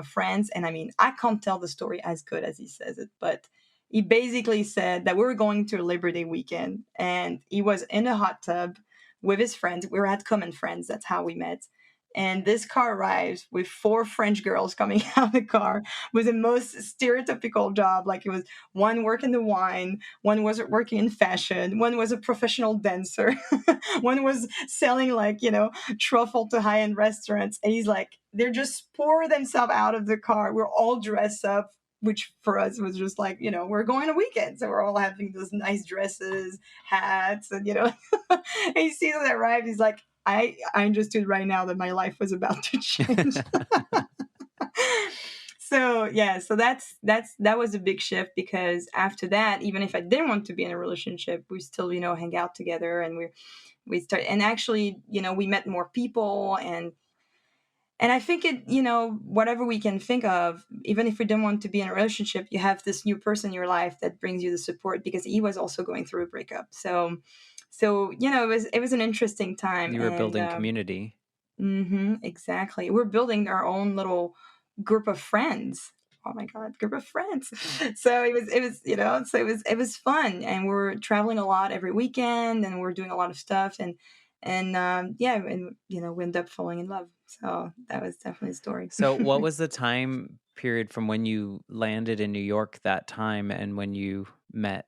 friends. And I mean, I can't tell the story as good as he says it, but he basically said that we were going to a Labor Day weekend, and he was in a hot tub with his friends. We had common friends. That's how we met. And this car arrives with four French girls coming out of the car with the most stereotypical job. Like, it was one working the wine, one was working in fashion, one was a professional dancer, one was selling like, truffle to high-end restaurants. And he's like, they're just pour themselves out of the car. We're all dressed up, which for us was just like, we're going a weekend. So we're all having those nice dresses, hats, and, and he sees us arrive. He's like, I understood right now that my life was about to change. So yeah, so that was a big shift, because after that, even if I didn't want to be in a relationship, we still, hang out together, and we start, and actually, we met more people, and I think it, whatever we can think of, even if we don't want to be in a relationship, you have this new person in your life that brings you the support, because he was also going through a breakup. So it was an interesting time, You were and building community. exactly. We're building our own little group of friends. Oh my God, group of friends. So it was fun, and we're traveling a lot every weekend, and we're doing a lot of stuff, and yeah, and we end up falling in love. So that was definitely a story. So, what was the time period from when you landed in New York that time and when you met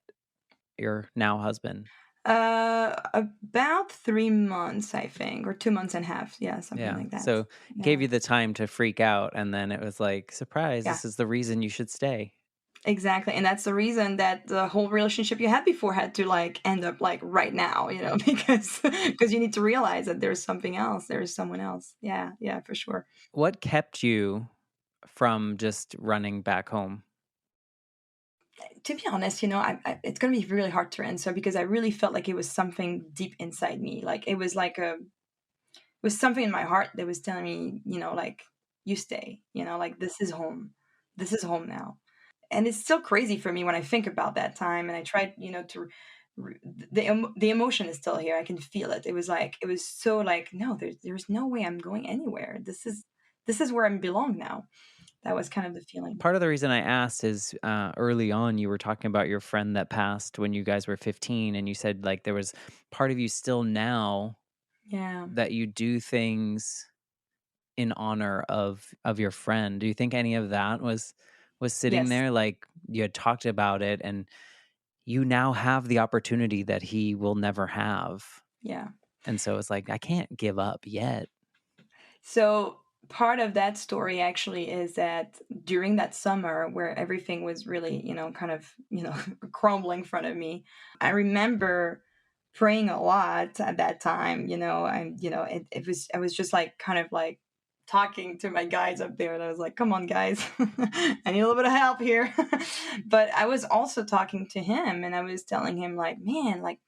your now husband? About 3 months, I think, or 2 months and a half. Yeah, something Yeah. like that. So, it gave Yeah, you the time to freak out. And then it was like, surprise, yeah. this is the reason you should stay. Exactly, and that's the reason that the whole relationship you had before had to, like, end up, like, right now, because you need to realize that there's something else, there's someone else. Yeah, yeah, for sure. What kept you from just running back home? To be honest, it's gonna be really hard to answer, because I really felt like it was something deep inside me, like, it was something in my heart that was telling me, like, "You stay," like, "This is home. This is home now." And it's still crazy for me when I think about that time, and I tried, to the emotion is still here. I can feel it. It was so like, no, there's no way I'm going anywhere. This is where I belong now. That was kind of the feeling. Part of the reason I asked is early on, you were talking about your friend that passed when you guys were 15, and you said like there was part of you still now Yeah. that you do things in honor of your friend. Do you think any of that was sitting Yes. there? Like you had talked about it, and you now have the opportunity that he will never have. Yeah. And so it's like, I can't give up yet. So part of that story actually is that during that summer where everything was really, kind of, crumbling in front of me, I remember praying a lot at that time, and I was just like kind of like talking to my guys up there, and I was like, come on guys, I need a little bit of help here. But I was also talking to him, and I was telling him like, man, like,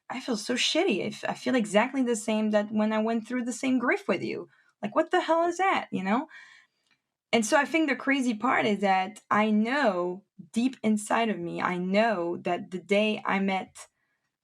I feel so shitty. I feel exactly the same that when I went through the same grief with you. Like, what the hell is that? And so I think the crazy part is that I know deep inside of me, I know that the day I met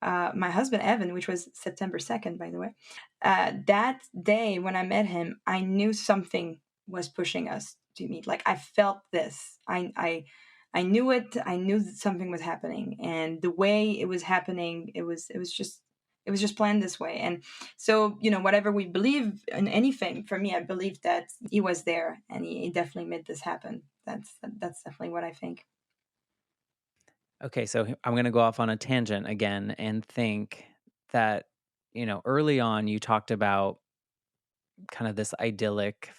my husband, Evan, which was September 2nd, by the way, that day when I met him, I knew something was pushing us to meet. Like, I felt this. I knew it. I knew that something was happening, and the way it was happening, it was just planned this way. And so, whatever we believe in anything, for me, I believe that he was there, and he definitely made this happen. That's definitely what I think. Okay, so I'm going to go off on a tangent again and think that, early on you talked about kind of this idyllic,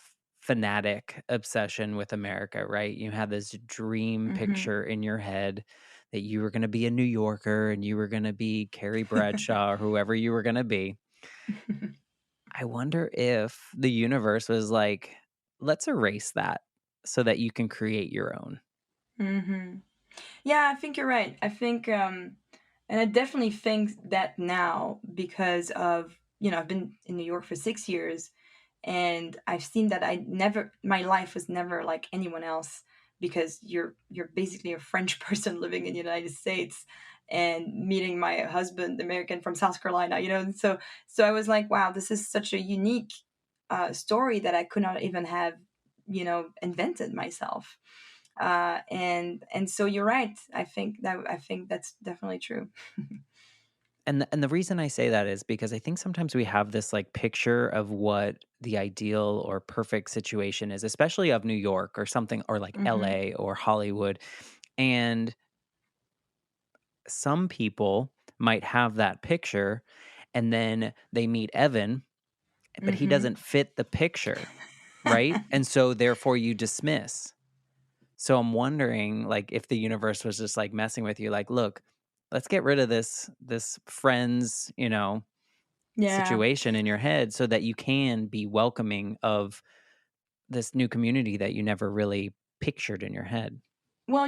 fanatic obsession with America, right? You had this dream Hmm. picture in your head that you were going to be a New Yorker and you were going to be Carrie Bradshaw or whoever you were going to be. I wonder if the universe was like, let's erase that so that you can create your own. Hmm. Yeah, I think you're right. I think, and I definitely think that now, because of, I've been in New York for 6 years, and I've seen that my life was never like anyone else, because you're basically a French person living in the United States and meeting my husband, American from South Carolina, and so I was like, wow, this is such a unique story that I could not even have, invented myself. And so you're right. I think that's definitely true. And the reason I say that is because I think sometimes we have this like picture of what the ideal or perfect situation is, especially of New York or something, or like Hmm. LA or Hollywood. And some people might have that picture and then they meet Evan, but he Hmm. doesn't fit the picture, right? And so therefore you dismiss. So I'm wondering like if the universe was just like messing with you like, look, let's get rid of this friends, Yeah. situation in your head so that you can be welcoming of this new community that you never really pictured in your head? Well,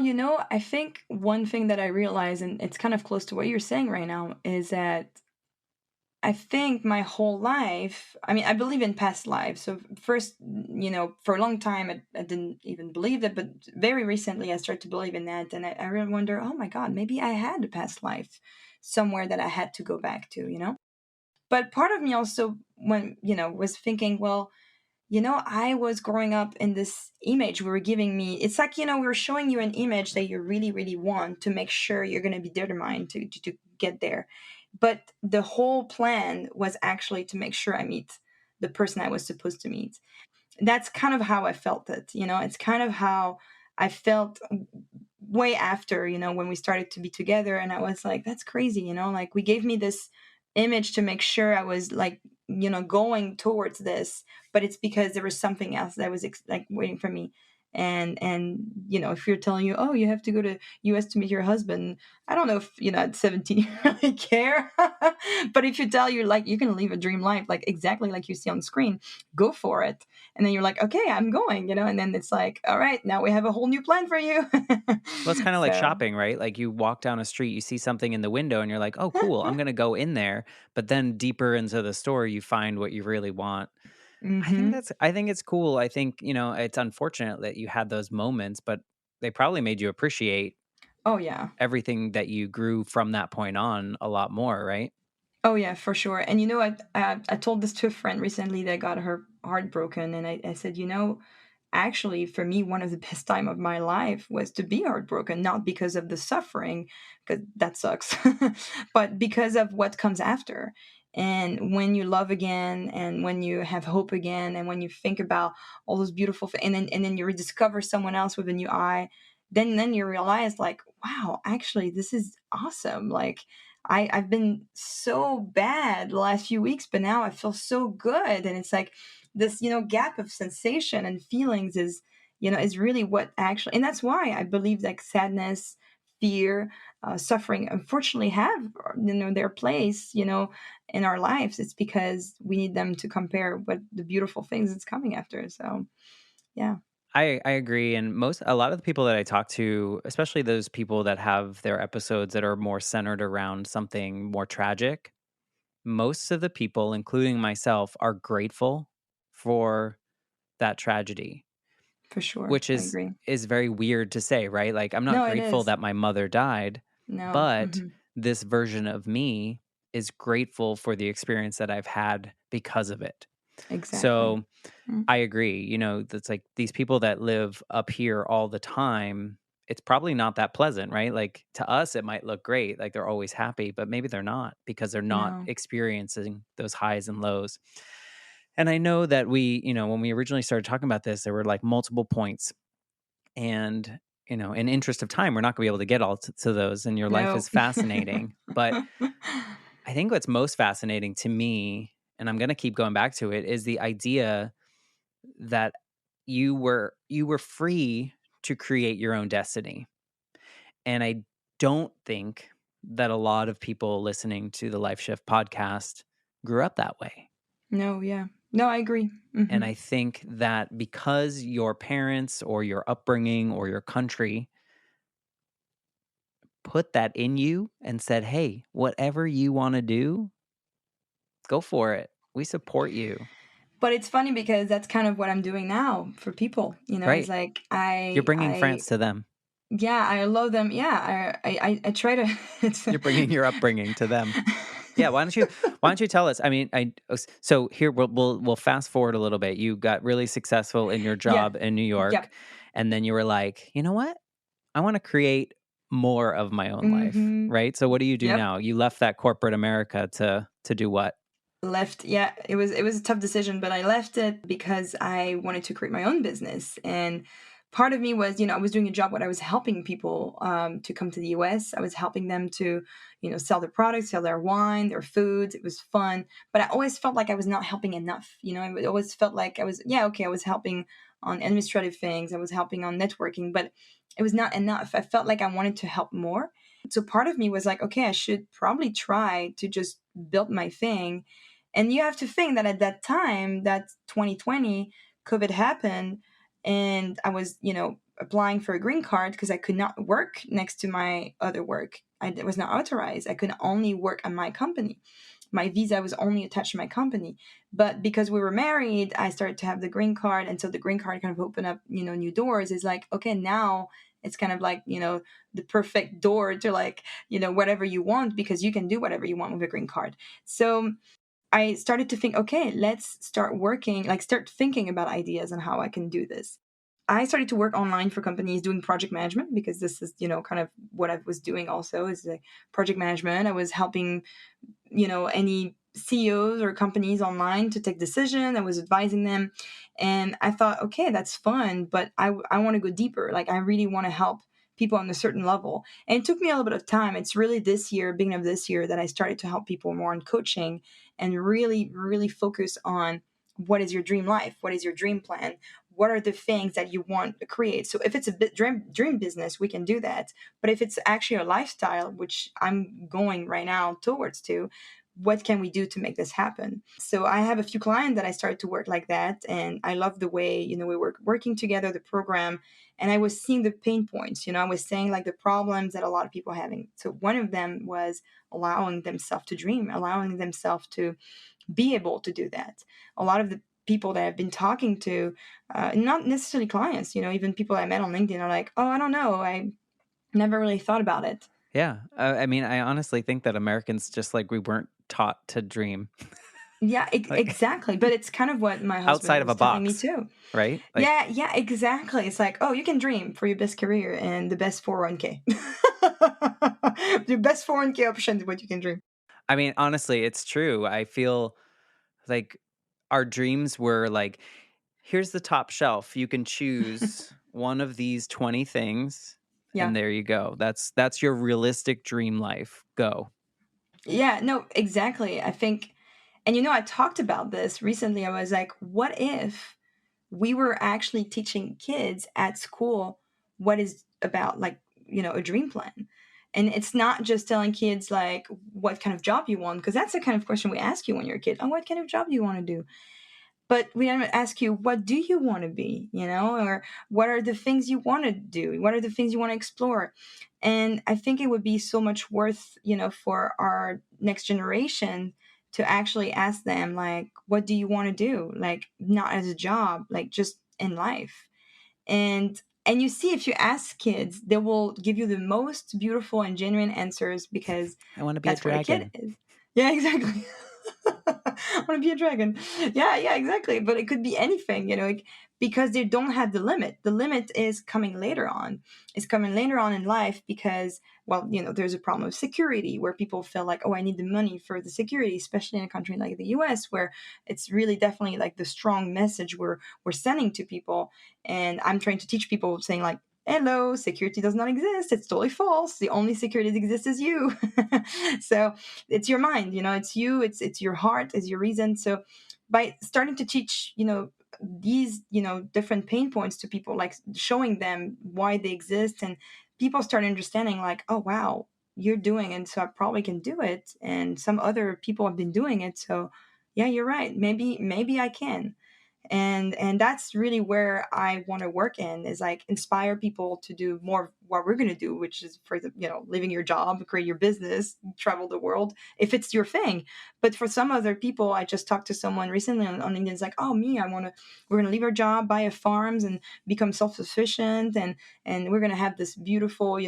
I think one thing that I realize, and it's kind of close to what you're saying right now, is that I think my whole life, I mean, I believe in past lives. So, first, for a long time, I didn't even believe it. But very recently, I started to believe in that. And I really wonder, oh my God, maybe I had a past life somewhere that I had to go back to. But part of me also, was thinking, well, I was growing up in this image we were giving me. It's like, we were showing you an image that you really, really want to make sure you're going to be determined to get there. But the whole plan was actually to make sure I meet the person I was supposed to meet. That's kind of how I felt it. It's kind of how I felt way after, when we started to be together. And I was like, that's crazy. Like, we gave me this image to make sure I was like, going towards this, but it's because there was something else that was like waiting for me. And if you're telling you, oh, you have to go to US to meet your husband, I don't know if at 17 you really care. But if you tell you, like, you can live a dream life, like exactly like you see on screen, go for it. And then you're like, okay, I'm going. And then it's like, all right, now we have a whole new plan for you. Well, it's kind of like So shopping, right? Like you walk down a street, you see something in the window, and you're like, "Oh, cool, I'm gonna go in there." But then deeper into the store, you find what you really want. mm-hmm. I think it's cool. I think, it's unfortunate that you had those moments, but they probably made you appreciate Oh yeah. everything that you grew from that point on a lot more, right? Oh yeah, for sure. And I told this to a friend recently that got her heart broken, and I said, actually, for me, one of the best time of my life was to be heartbroken, not because of the suffering, because that sucks, but because of what comes after. And when you love again, and when you have hope again, and when you think about all those beautiful things, and then you rediscover someone else with a new eye, then you realize, like, wow, actually, this is awesome. Like, I've been so bad the last few weeks, but now I feel so good. And it's like this, gap of sensation and feelings is really what actually, and that's why I believe like sadness, fear, suffering, unfortunately have, their place, in our lives. It's because we need them to compare what the beautiful things it's coming after. So, yeah, I agree. And a lot of the people that I talk to, especially those people that have their episodes that are more centered around something more tragic, most of the people, including myself, are grateful for that tragedy, for sure. which I is agree. is very weird to say, right? Like I'm not No, it grateful is. that my mother died, No. but this version of me is grateful for the experience that I've had because of it. Exactly. So Mm. I agree. That's like these people that live up here all the time, it's probably not that pleasant, right? Like to us, it might look great. Like they're always happy, but maybe they're not because they're not No. experiencing those highs and lows. And I know that when we originally started talking about this, there were like multiple points. And, in interest of time, we're not going to be able to get all to those. And your life No. is fascinating. But I think what's most fascinating to me, and I'm going to keep going back to it, is the idea that you were free to create your own destiny. And I don't think that a lot of people listening to the Life Shift podcast grew up that way. No, yeah. No, I agree. And Mhm. I think that because your parents or your upbringing or your country put that in you and said, "Hey, whatever you want to do, go for it. We support you." But it's funny because that's kind of what I'm doing now for people, it's Right? like You're I bringing I France to them. yeah, I love them. Yeah, I try to it's You're bringing your upbringing to them. Yeah, why don't you tell us? I mean, so here we'll fast forward a little bit. You got really successful in your Yeah. job in New Yeah. York, and then you were like, "You know what? I want to create more of my own life." Mhm. Right? So what do you do Yep. now? You left that corporate America to do what? Left, yeah, it was a tough decision, but I left it because I wanted to create my own business. And part of me was, I was doing a job where I was helping people to come to the US. I was helping them to, sell their products, sell their wine, their foods. It was fun, but I always felt like I was not helping enough. I always felt like I was, yeah, okay, I was helping on administrative things, I was helping on networking, but it was not enough. I felt like I wanted to help more. So part of me was like, okay, I should probably try to just build my thing. And you have to think that at that time, that 2020, COVID happened, and I was, applying for a green card because I could not work next to my other work. I was not authorized. I could only work on my company. My visa was only attached to my company. But because we were married, I started to have the green card. And so the green card kind of opened up, new doors. It's like, okay, now it's kind of like, the perfect door to like, whatever you want, because you can do whatever you want with a green card. So I started to think, okay, let's start working, like start thinking about ideas on how I can do this. I started to work online for companies doing project management, because this is, kind of what I was doing also, is like project management. I was helping, any CEOs or companies online to take decisions. I was advising them. And I thought, okay, that's fun, but I want to go deeper. Like, I really want to help people on a certain level. And it took me a little bit of time. It's really this year, beginning of this year, that I started to help people more in coaching and really, really focus on what is your dream life? What is your dream plan? What are the things that you want to create? So if it's a dream business, we can do that. But if it's actually a lifestyle, which I'm going right now towards to, what can we do to make this happen? So I have a few clients that I started to work like that, and I love the way we were working together, the program, and I was seeing the pain points. I was saying like the problems that a lot of people are having. So one of them was allowing themselves to dream, allowing themselves to be able to do that. A lot of the people that I've been talking to, not necessarily clients, even people I met on LinkedIn, are like, oh, I don't know, I never really thought about it. Yeah. I mean, I honestly think that Americans, just like we weren't taught to dream, Yeah, like exactly. But it's kind of what my husband outside of was a telling me box, too. right? Like, Yeah, yeah, exactly. It's like, oh, you can dream for your best career and the best 401k. The best 401k option is what you can dream. I mean, honestly, it's true. I feel like our dreams were like, here's the top shelf. You can choose one of these 20 things, and Yeah. there you go. That's your realistic dream life. Go. Yeah, no, exactly. I think, and I talked about this recently. I was like, what if we were actually teaching kids at school what is about, like, a dream plan? And it's not just telling kids like what kind of job you want, because that's the kind of question we ask you when you're a kid. Oh, what kind of job do you want to do? But we don't ask you, what do you want to be, or what are the things you want to do, what are the things you want to explore. And I think it would be so much worth, for our next generation to actually ask them, like, what do you want to do, like, not as a job, like just in life. And you see, if you ask kids, they will give you the most beautiful and genuine answers, because I want to be a that's what a kid dragon. is. Yeah, exactly. I want to be a dragon. Yeah, yeah, exactly. But it could be anything, like, because they don't have the limit. The limit is coming later on. It's coming later on in life because, well, there's a problem of security where people feel like, oh, I need the money for the security, especially in a country like the US, where it's really definitely like the strong message we're sending to people. And I'm trying to teach people, saying like, hello, security does not exist. It's totally false. The only security that exists is you. So it's your mind, it's you, it's your heart, it's your reason. So by starting to teach, these, different pain points to people, like showing them why they exist, and people start understanding like, oh wow, you're doing it, so I probably can do it, and some other people have been doing it, so yeah, you're right, maybe I can. And that's really where I want to work in, is like inspire people to do more of what we're going to do, which is, for the, living your job, create your business, travel the world, if it's your thing. But for some other people, I just talked to someone recently on LinkedIn. It's like, oh, me, we're going to leave our job, buy a farms, and become self-sufficient, and we're going to have this beautiful,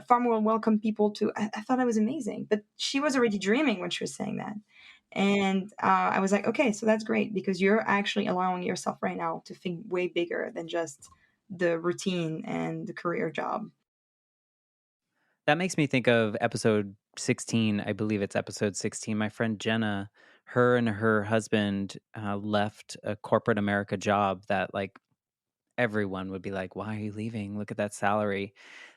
farm will welcome people to. I thought that was amazing, but she was already dreaming when she was saying that. And I was like, okay, so that's great, because you're actually allowing yourself right now to think way bigger than just the routine and the career job. That makes me think of episode 16. I believe it's episode 16. My friend Jenna, her and her husband left a corporate America job that, like, everyone would be like, why are you leaving? Look at that salary.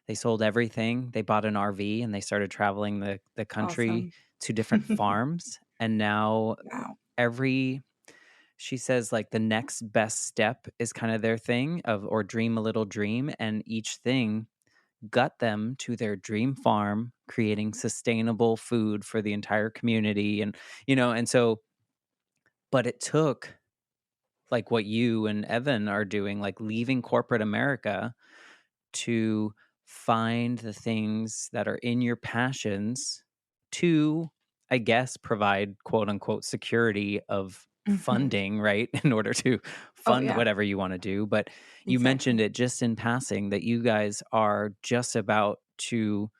They sold everything. They bought an RV and they started traveling the country Awesome. to different farms. And now Wow. every, she says, like, the next best step is kind of their thing of, or dream a little dream. And each thing got them to their dream farm, creating sustainable food for the entire community. And, and so, but it took like what you and Evan are doing, like leaving corporate America to find the things that are in your passions to, I guess, provide quote unquote security of Hmm. funding, right? In order to Oh fund yeah, whatever you want to do. But you mentioned exactly. it just in passing that you guys are just about to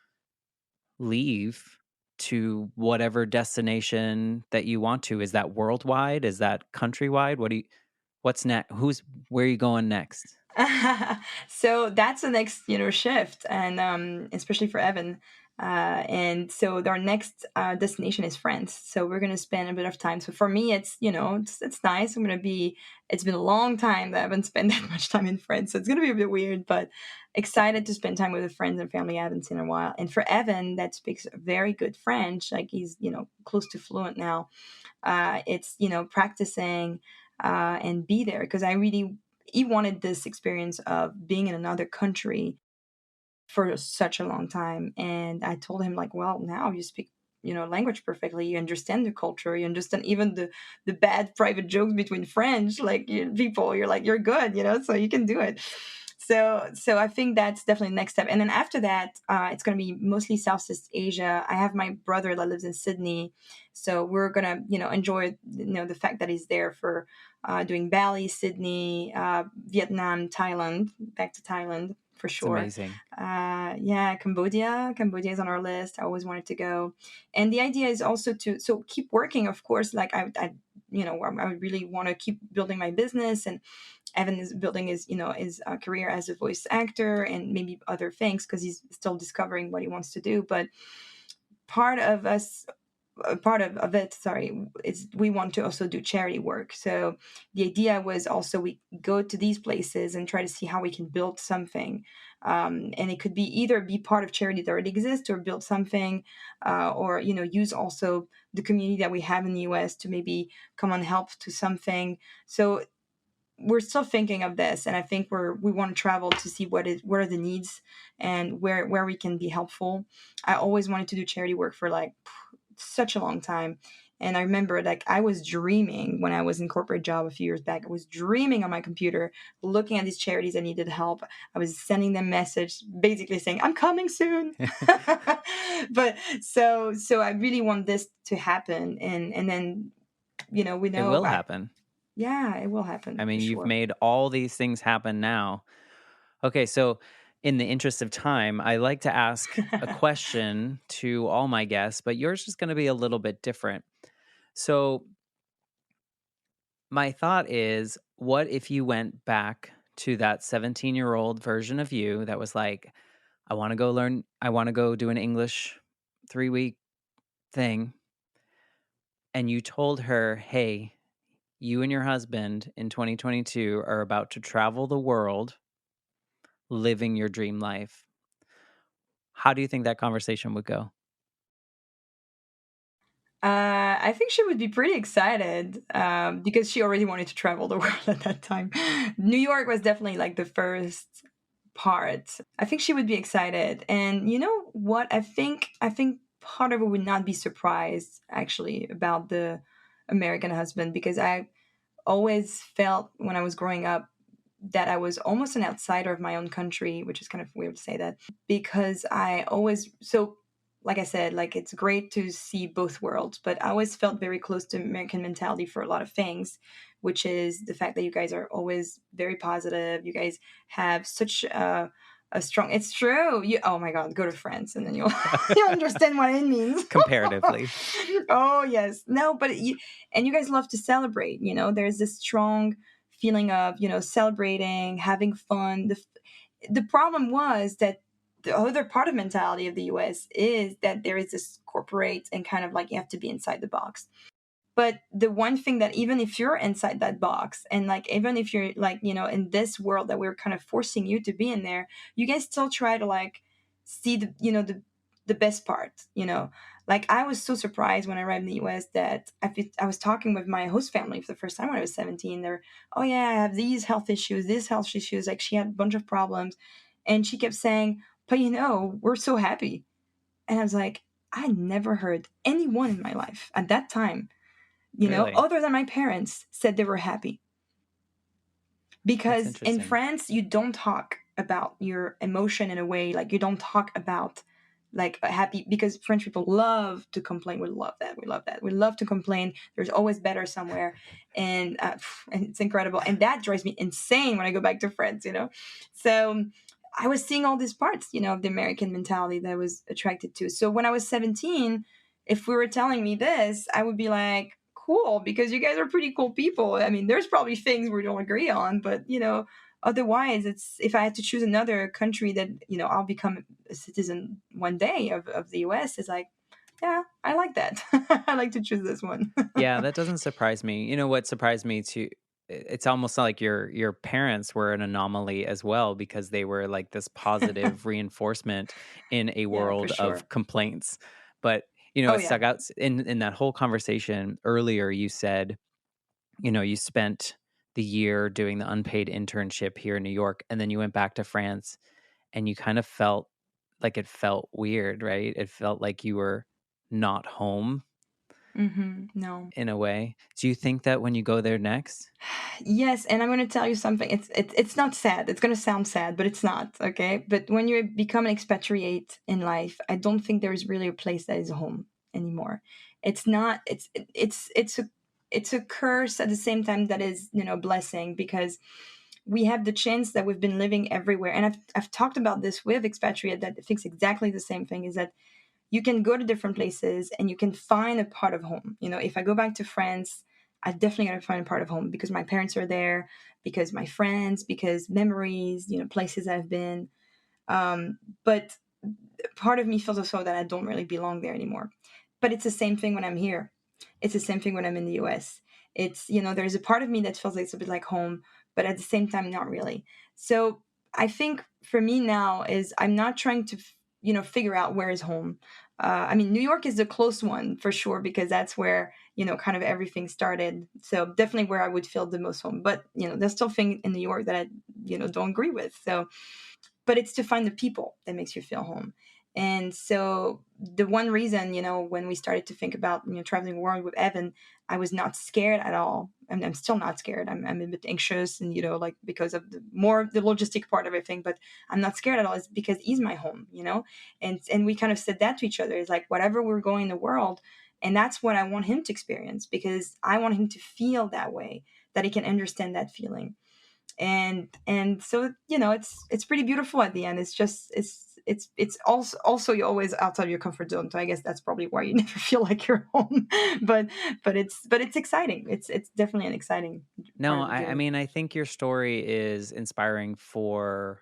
leave to whatever destination that you want to. Is that worldwide? Is that countrywide? What's next? Where are you going next? So that's the next, shift, and especially for Evan. And so our next destination is France. So we're gonna spend a bit of time. So for me, it's it's nice. I'm gonna be. It's been a long time that I haven't spent that much time in France, so it's gonna be a bit weird, but excited to spend time with the friends and family I haven't seen in a while. And for Evan, that speaks very good French, like he's close to fluent now. It's practicing and be there because I really he wanted this experience of being in another country for such a long time. And I told him like, well, now you speak language perfectly, you understand the culture, you understand even the bad private jokes between French like people, you're like, you're good, so you can do it. So I think that's definitely the next step. And then after that, it's going to be mostly Southeast Asia. I have my brother that lives in Sydney, so we're going to enjoy the fact that he's there for doing Bali, Sydney, Vietnam, Thailand, back to Thailand for It's sure. amazing. Yeah, Cambodia is on our list. I always wanted to go. And the idea is also to keep working, of course. Like I really want to keep building my business, and Evan is building his career as a voice actor and maybe other things because he's still discovering what he wants to do. But part of us part of it, sorry, is we want to also do charity work. So the idea was also we go to these places and try to see how we can build something. And it could be either be part of charity that already exists or build something, or use also the community that we have in the US to maybe come and help to something. So we're still thinking of this, and I think we want to travel to see what are the needs and where we can be helpful. I always wanted to do charity work for like such a long time. And I remember like I was dreaming when I was in corporate job a few years back. I was dreaming on my computer, looking at these charities that needed help. I was sending them message basically saying, I'm coming soon. But so I really want this to happen. And then, we It know will happen. yeah, it will I happen for mean, you've sure. made all these things happen now. Okay, so in the interest of time, I like to ask a question to all my guests, but yours is going to be a little bit different. So, my thought is, what if you went back to that 17-year-old version of you that was like, I want to go do an English 3-week thing, and you told her, hey, you and your husband in 2022 are about to travel the world living your dream life. How do you think that conversation would go? I think she would be pretty excited because she already wanted to travel the world at that time. New York was definitely like the first part. I think she would be excited, and you know what? I think part of it would not be surprised actually about the American husband because I always felt when I was growing up that I was almost an outsider of my own country, which is kind of weird to say that because I always so like I said, like it's great to see both worlds, but I always felt very close to American mentality for a lot of things, which is the fact that you guys are always very positive. You guys have such a strong. It's true. You oh my god, go to France and then you'll you'll understand what it means. Comparatively. Oh yes, no, but and you guys love to celebrate. There's this strong feeling of celebrating, having fun. The problem was that the other part of mentality of the US is that there is this corporate and kind of like you have to be inside the box. But the one thing that even if you're inside that box and like even if you're like in this world that we're kind of forcing you to be in there, you guys still try to like see the best part. Like I was so surprised when I arrived in the US that I was talking with my host family for the first time when I was 17. They're, oh yeah, I have these health issues. Like she had a bunch of problems, and she kept saying, but we're so happy. And I was like, I never heard anyone in my life at that time Really? other than my parents, said they were happy. That's Because in interesting. France you don't talk about your emotion in a way, like you don't talk about like a happy, because French people love to complain. We love that. We love that. We love to complain. There's always better somewhere, and it's incredible. And that drives me insane when I go back to France. So I was seeing all these parts, of the American mentality that I was attracted to. So when I was 17, if we were telling me this, I would be like, cool, because you guys are pretty cool people. I mean, there's probably things we don't agree on, but otherwise, it's if I had to choose another country that I'll become a citizen one day of the US, it's like, yeah, I like that. I like to choose this one. Yeah, that doesn't surprise me. You know what surprised me too? It's almost like your parents were an anomaly as well because they were like this positive reinforcement in a Yeah, for world of sure. complaints. But Oh it yeah. stuck out in that whole conversation earlier. You said you spent the year doing the unpaid internship here in New York, and then you went back to France, and you kind of felt like it felt weird, right? It felt like you were not home No. in a way. Do you think that when you go there next? Yes, and I'm going to tell you something. It's not sad. It's going to sound sad, but it's not. Okay, but when you become an expatriate in life, I don't think there is really a place that is home anymore. It's not. It's a curse at the same time that is a blessing, because we have the chance that we've been living everywhere. And I've talked about this with expatriate that thinks exactly the same thing, is that you can go to different places and you can find a part of home. If I go back to France, I definitely got to find a part of home because my parents are there, because my friends, because memories, places I've been. But part of me feels also that I don't really belong there anymore. But it's the same thing when I'm here. It's the same thing when I'm in the US. There's a part of me that feels like it's a bit like home, but at the same time, not really. So I think for me now is I'm not trying to, figure out where is home. I mean, New York is the close one for sure, because that's where, kind of everything started. So definitely where I would feel the most home. But, there's still things in New York that I, don't agree with. So, but it's to find the people that makes you feel home. And so the one reason, when we started to think about, traveling the world with Evan, I was not scared at all. And I'm still not scared. I'm a bit anxious and, like because of the logistic part of everything, but I'm not scared at all. It's because he's my home, and we kind of said that to each other. It's like, whatever we're going in the world, and that's what I want him to experience, because I want him to feel that way, that he can understand that feeling. And so it's pretty beautiful at the end. It's just it's also you're always outside of your comfort zone, so I guess that's probably why you never feel like you're home. But it's exciting. It's definitely an exciting part No, of the I journey. mean, I think your story is inspiring for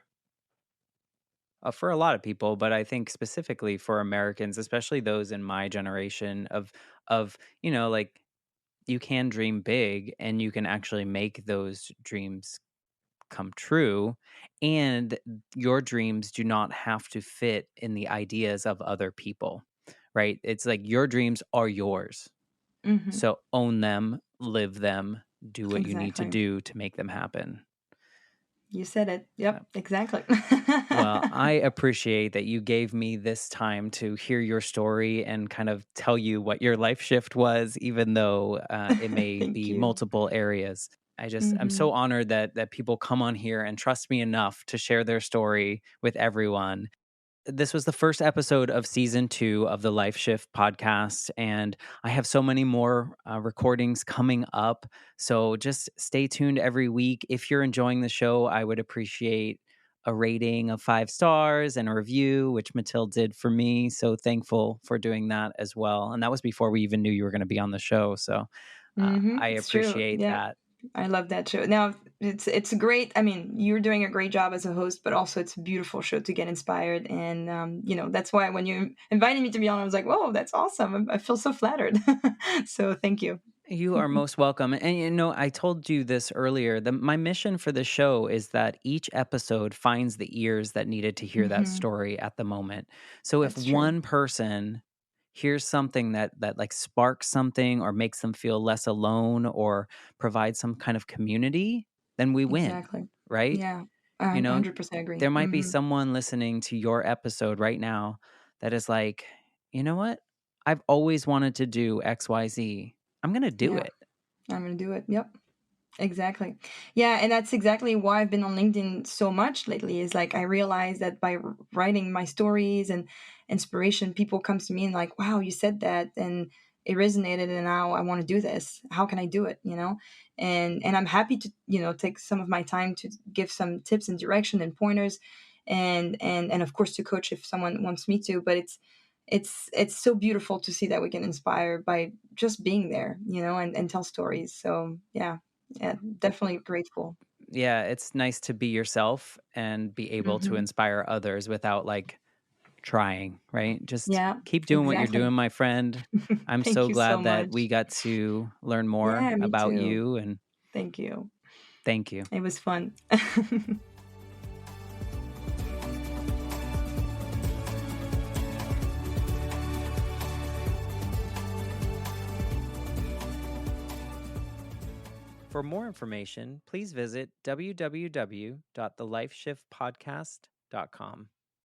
a lot of people, but I think specifically for Americans, especially those in my generation of like you can dream big and you can actually make those dreams come true, and your dreams do not have to fit in the ideas of other people, right? It's like your dreams are yours. Hmm. So own them, live them, do what you need to Exactly. do to make them happen. You said it. Yep, exactly. Well, I appreciate that you gave me this time to hear your story and kind of tell you what your life shift was, even though it may Thank be you. multiple areas. I'm so Hmm. honored that people come on here and trust me enough to share their story with everyone. This was the first episode of season 2 of the Life Shift podcast, and I have so many more recordings coming up. So just stay tuned every week. If you're enjoying the show, I would appreciate a rating of 5 stars and a review, which Mathilde did for me. So thankful for doing that as well. And that was before we even knew you were going to be on the show. So I It's true. appreciate Yeah. that. I love that show. Now it's great. I mean, you're doing a great job as a host, but also it's a beautiful show to get inspired. And that's why when you invited me to be on, I was like, "Whoa, that's awesome! I feel so flattered." So thank you. You are most welcome. And I told you this earlier. My mission for the show is that each episode finds the ears that needed to hear that Hmm. story at the moment. So if That's true. one person hears something that like sparks something or makes them feel less alone or provides some kind of community, then we win, Exactly. right? Yeah, I You know, 100% agree. there might be Hmm. someone listening to your episode right now that is like, you know what? I've always wanted to do XYZ. I'm going to do Yeah, it. I'm gonna do it. Yep. Exactly. Yeah, and that's exactly why I've been on LinkedIn so much lately is like I realized that by writing my stories and inspiration, people comes to me and like, wow, you said that and it resonated and now I want to do this. How can I do it? You know? And I'm happy to, take some of my time to give some tips and direction and pointers and of course to coach if someone wants me to. But it's so beautiful to see that we can inspire by just being there, and tell stories. So yeah, definitely grateful. Yeah, it's nice to be yourself and be able to Mhm. inspire others without like trying, right? Just Yeah, keep doing what you're exactly. doing, my friend. I'm Thank so you so glad that we much. got to learn more Yeah, me about too. you, and Thank you. thank you. It was fun. For more information, please visit www.thelifeshiftpodcast.com.